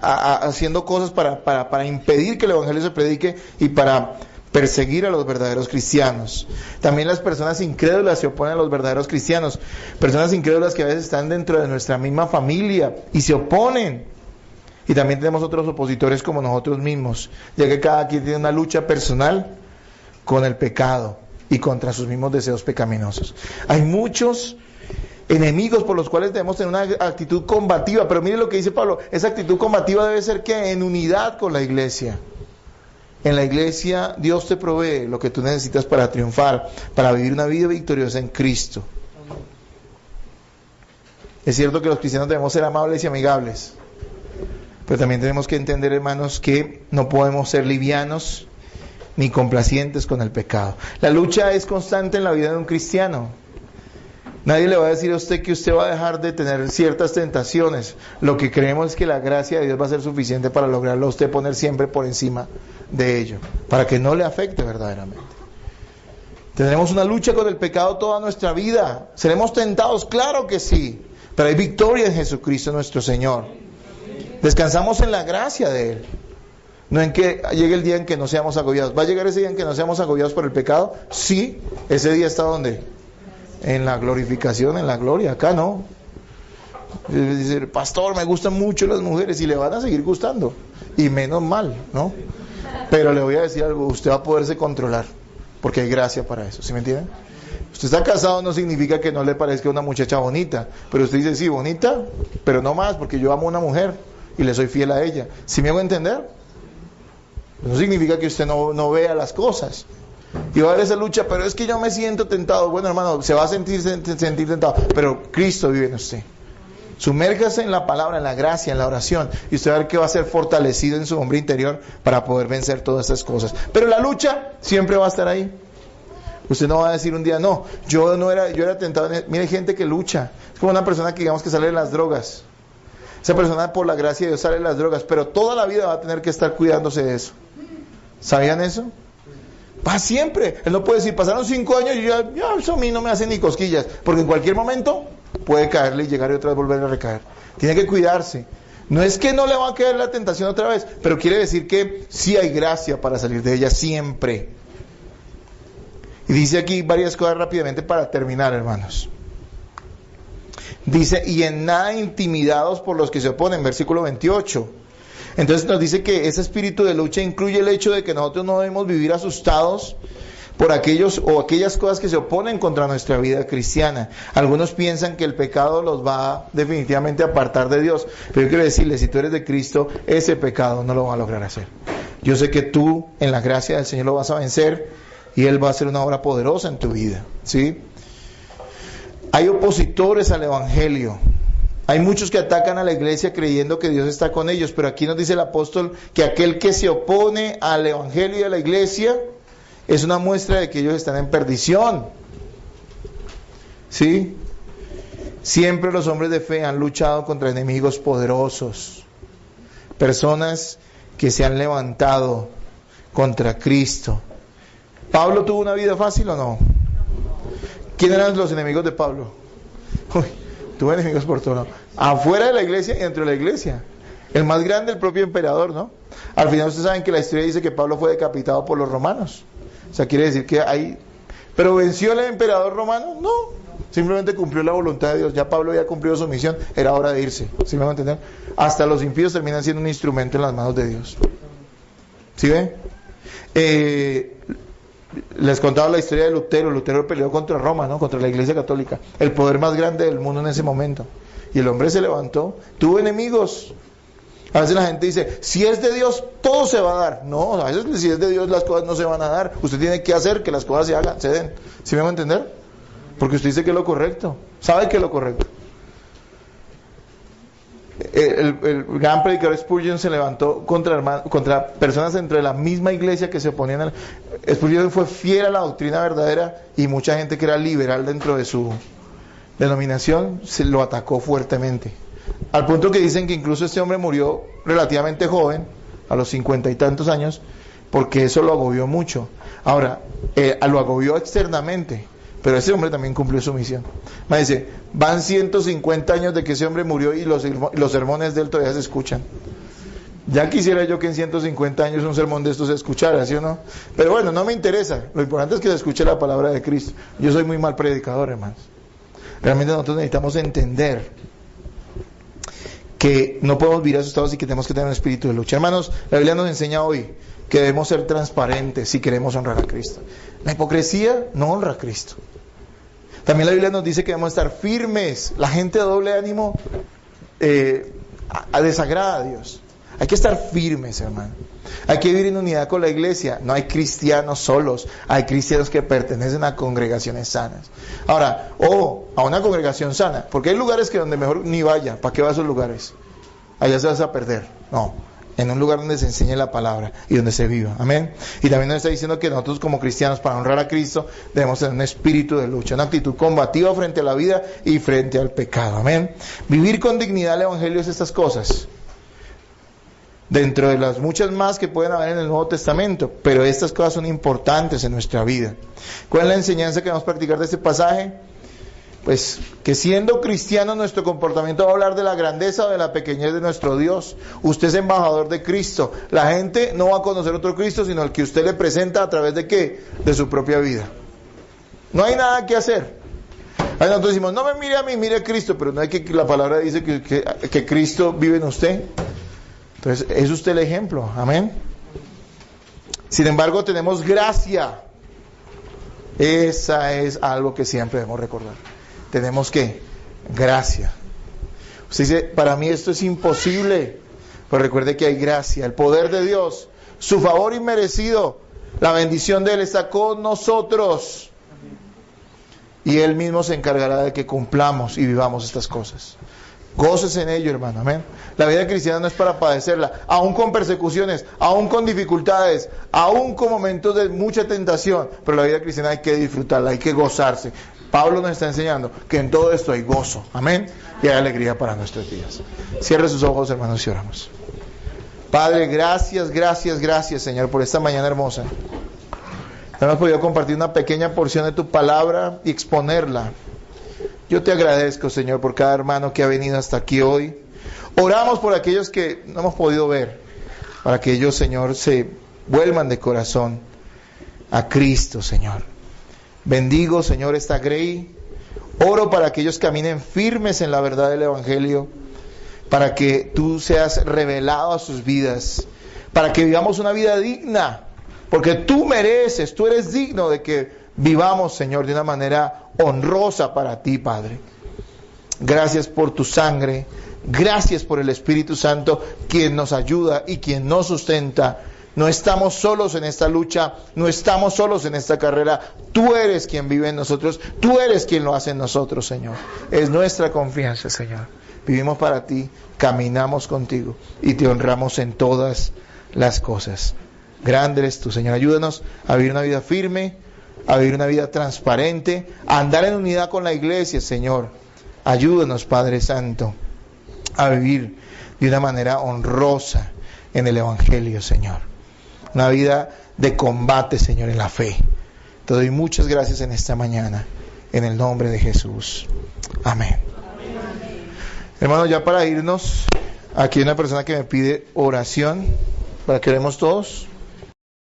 haciendo cosas para impedir que el Evangelio se predique y para perseguir a los verdaderos cristianos. También las personas incrédulas se oponen a los verdaderos cristianos. Personas incrédulas que a veces están dentro de nuestra misma familia y se oponen. Y también tenemos otros opositores como nosotros mismos, ya que cada quien tiene una lucha personal con el pecado y contra sus mismos deseos pecaminosos. Hay muchos enemigos por los cuales debemos tener una actitud combativa, pero mire lo que dice Pablo, esa actitud combativa debe ser que en unidad con la iglesia. En la iglesia Dios te provee lo que tú necesitas para triunfar, para vivir una vida victoriosa en Cristo. Es cierto que los cristianos debemos ser amables y amigables, pero también tenemos que entender, hermanos, que no podemos ser livianos ni complacientes con el pecado. La lucha es constante en la vida de un cristiano. Nadie le va a decir a usted que usted va a dejar de tener ciertas tentaciones. Lo que creemos es que la gracia de Dios va a ser suficiente para lograrlo a usted poner siempre por encima de ello, para que no le afecte verdaderamente. ¿Tendremos una lucha con el pecado toda nuestra vida? ¿Seremos tentados? Claro que sí, pero hay victoria en Jesucristo nuestro Señor. Descansamos en la gracia de Él. no en que llegue el día en que no seamos agobiados. ¿Va a llegar ese día en que no seamos agobiados por el pecado? Sí, ese día está ¿dónde? En la glorificación, en la gloria. Acá no. Dice, pastor, me gustan mucho las mujeres, y le van a seguir gustando, y menos mal, ¿no? Pero le voy a decir algo, usted va a poderse controlar, porque hay gracia para eso, ¿sí me entienden? Usted está casado, no significa que no le parezca una muchacha bonita, pero usted dice, sí, bonita, pero no más, porque yo amo a una mujer y le soy fiel a ella. ¿Sí me hago entender? No significa que usted no vea las cosas. Y va a haber esa lucha, pero es que yo me siento tentado. Bueno, hermano, se va a sentir tentado, pero Cristo vive en usted. Sumérjase en la palabra, en la gracia, en la oración, y usted va a ver que va a ser fortalecido en su hombre interior para poder vencer todas estas cosas. Pero la lucha siempre va a estar ahí. Usted no va a decir un día, no, yo era tentado. Mire, hay gente que lucha. Es como una persona que digamos que sale de las drogas. Esa persona, por la gracia de Dios, sale de las drogas, pero toda la vida va a tener que estar cuidándose de eso. ¿Sabían eso? Va siempre. Él no puede decir, pasaron 5 años y ya eso a mí no me hace ni cosquillas, porque en cualquier momento puede caerle y llegar y otra vez volver a recaer. Tiene que cuidarse. No es que no le va a caer la tentación otra vez, pero quiere decir que sí hay gracia para salir de ella siempre. Y dice aquí varias cosas rápidamente para terminar, hermanos. Dice, y en nada intimidados por los que se oponen, versículo 28. Entonces nos dice que ese espíritu de lucha incluye el hecho de que nosotros no debemos vivir asustados por aquellos o aquellas cosas que se oponen contra nuestra vida cristiana. Algunos piensan que el pecado los va definitivamente a apartar de Dios, pero yo quiero decirles, si tú eres de Cristo, ese pecado no lo va a lograr hacer. Yo sé que tú, en la gracia del Señor, lo vas a vencer, y Él va a hacer una obra poderosa en tu vida, ¿sí? Hay opositores al Evangelio. Hay muchos que atacan a la iglesia creyendo que Dios está con ellos, pero aquí nos dice el apóstol que aquel que se opone al Evangelio y a la iglesia es una muestra de que ellos están en perdición. ¿Sí? Siempre los hombres de fe han luchado contra enemigos poderosos, personas que se han levantado contra Cristo. ¿Pablo tuvo una vida fácil o no? ¿Quién eran los enemigos de Pablo? Uy, tuvo enemigos por todo lado. Afuera de la iglesia y dentro de la iglesia. El más grande, el propio emperador, ¿no? Al final ustedes saben que la historia dice que Pablo fue decapitado por los romanos. O sea, quiere decir que hay... ¿Pero venció el emperador romano? No. Simplemente cumplió la voluntad de Dios. Ya Pablo había cumplido su misión. Era hora de irse. ¿Sí me van a entender? Hasta los impíos terminan siendo un instrumento en las manos de Dios. ¿Sí ven? Les contaba la historia de Lutero. Lutero peleó contra Roma, ¿no? Contra la Iglesia Católica, el poder más grande del mundo en ese momento, y el hombre se levantó, tuvo enemigos. A veces la gente dice, si es de Dios, todo se va a dar. No, a veces si es de Dios, las cosas no se van a dar. Usted tiene que hacer que las cosas se hagan, se den. ¿Sí me va a entender? Porque usted dice que es lo correcto, sabe que es lo correcto. El gran predicador Spurgeon se levantó contra personas dentro de la misma iglesia que se oponían Spurgeon fue fiel a la doctrina verdadera, y mucha gente que era liberal dentro de su denominación se lo atacó fuertemente, al punto que dicen que incluso este hombre murió relativamente joven, a los 50 y tantos años, porque eso lo agobió mucho. Ahora, lo agobió externamente, pero ese hombre también cumplió su misión. Me dice, van 150 años de que ese hombre murió y los sermones de él todavía se escuchan. Ya quisiera yo que en 150 años un sermón de estos se escuchara, ¿sí o no? Pero bueno, no me interesa. Lo importante es que se escuche la palabra de Cristo. Yo soy muy mal predicador, hermanos. Realmente nosotros necesitamos entender que no podemos vivir asustados y que tenemos que tener un espíritu de lucha. Hermanos, la Biblia nos enseña hoy que debemos ser transparentes si queremos honrar a Cristo. La hipocresía no honra a Cristo. También la Biblia nos dice que debemos estar firmes. La gente de doble ánimo desagrada a Dios. Hay que estar firmes, hermano. Hay que vivir en unidad con la iglesia. No hay cristianos solos. Hay cristianos que pertenecen a congregaciones sanas. Ahora, a una congregación sana. Porque hay lugares que donde mejor ni vaya. ¿Para qué va a esos lugares? Allá se vas a perder. No. En un lugar donde se enseñe la palabra y donde se viva. Amén. Y también nos está diciendo que nosotros como cristianos, para honrar a Cristo, debemos tener un espíritu de lucha, una actitud combativa frente a la vida y frente al pecado. Amén. Vivir con dignidad el Evangelio es estas cosas. Dentro de las muchas más que pueden haber en el Nuevo Testamento, pero estas cosas son importantes en nuestra vida. ¿Cuál es la enseñanza que vamos a practicar de este pasaje? pues que siendo cristiano nuestro comportamiento va a hablar de la grandeza o de la pequeñez de nuestro Dios. Usted es embajador de Cristo. La gente no va a conocer otro Cristo, sino el que usted le presenta a través de ¿qué? De su propia vida. No hay nada que hacer. Ahí nosotros decimos, no me mire a mí, mire a Cristo, pero no hay que la palabra dice que Cristo vive en usted. Entonces, es usted el ejemplo. Amén. Sin embargo, tenemos gracia. Esa es algo que siempre debemos recordar. Tenemos que gracia. Usted dice, para mí esto es imposible. Pues recuerde que hay gracia, el poder de Dios, su favor inmerecido, la bendición de Él está con nosotros. Y Él mismo se encargará de que cumplamos y vivamos estas cosas. Gócese en ello, hermano, amén. La vida cristiana no es para padecerla, aún con persecuciones, aún con dificultades, aún con momentos de mucha tentación, pero la vida cristiana hay que disfrutarla, hay que gozarse. Pablo nos está enseñando que en todo esto hay gozo, amén, y hay alegría para nuestros días. Cierre sus ojos, hermanos, y oramos. Padre, gracias, Señor, por esta mañana hermosa. Hemos podido compartir una pequeña porción de tu palabra y exponerla. Yo te agradezco, Señor, por cada hermano que ha venido hasta aquí hoy. Oramos por aquellos que no hemos podido ver, para que ellos, Señor, se vuelvan de corazón a Cristo, Señor. Bendigo, Señor, esta Grey. Oro para que ellos caminen firmes en la verdad del Evangelio, para que tú seas revelado a sus vidas, para que vivamos una vida digna, porque tú mereces, tú eres digno de que vivamos, Señor, de una manera honrosa para ti, Padre. Gracias por tu sangre, gracias por el Espíritu Santo, quien nos ayuda y quien nos sustenta. No estamos solos en esta lucha, no estamos solos en esta carrera. Tú eres quien vive en nosotros, tú eres quien lo hace en nosotros, Señor. Es nuestra confianza, Señor. Vivimos para ti, caminamos contigo y te honramos en todas las cosas. Grande eres tú, Señor. Ayúdanos a vivir una vida firme, a vivir una vida transparente, a andar en unidad con la iglesia, Señor. Ayúdanos, Padre Santo, a vivir de una manera honrosa en el Evangelio, Señor. Una vida de combate, Señor, en la fe. Te doy muchas gracias en esta mañana, en el nombre de Jesús. Amén. Hermanos, ya para irnos, aquí hay una persona que me pide oración para que oremos todos.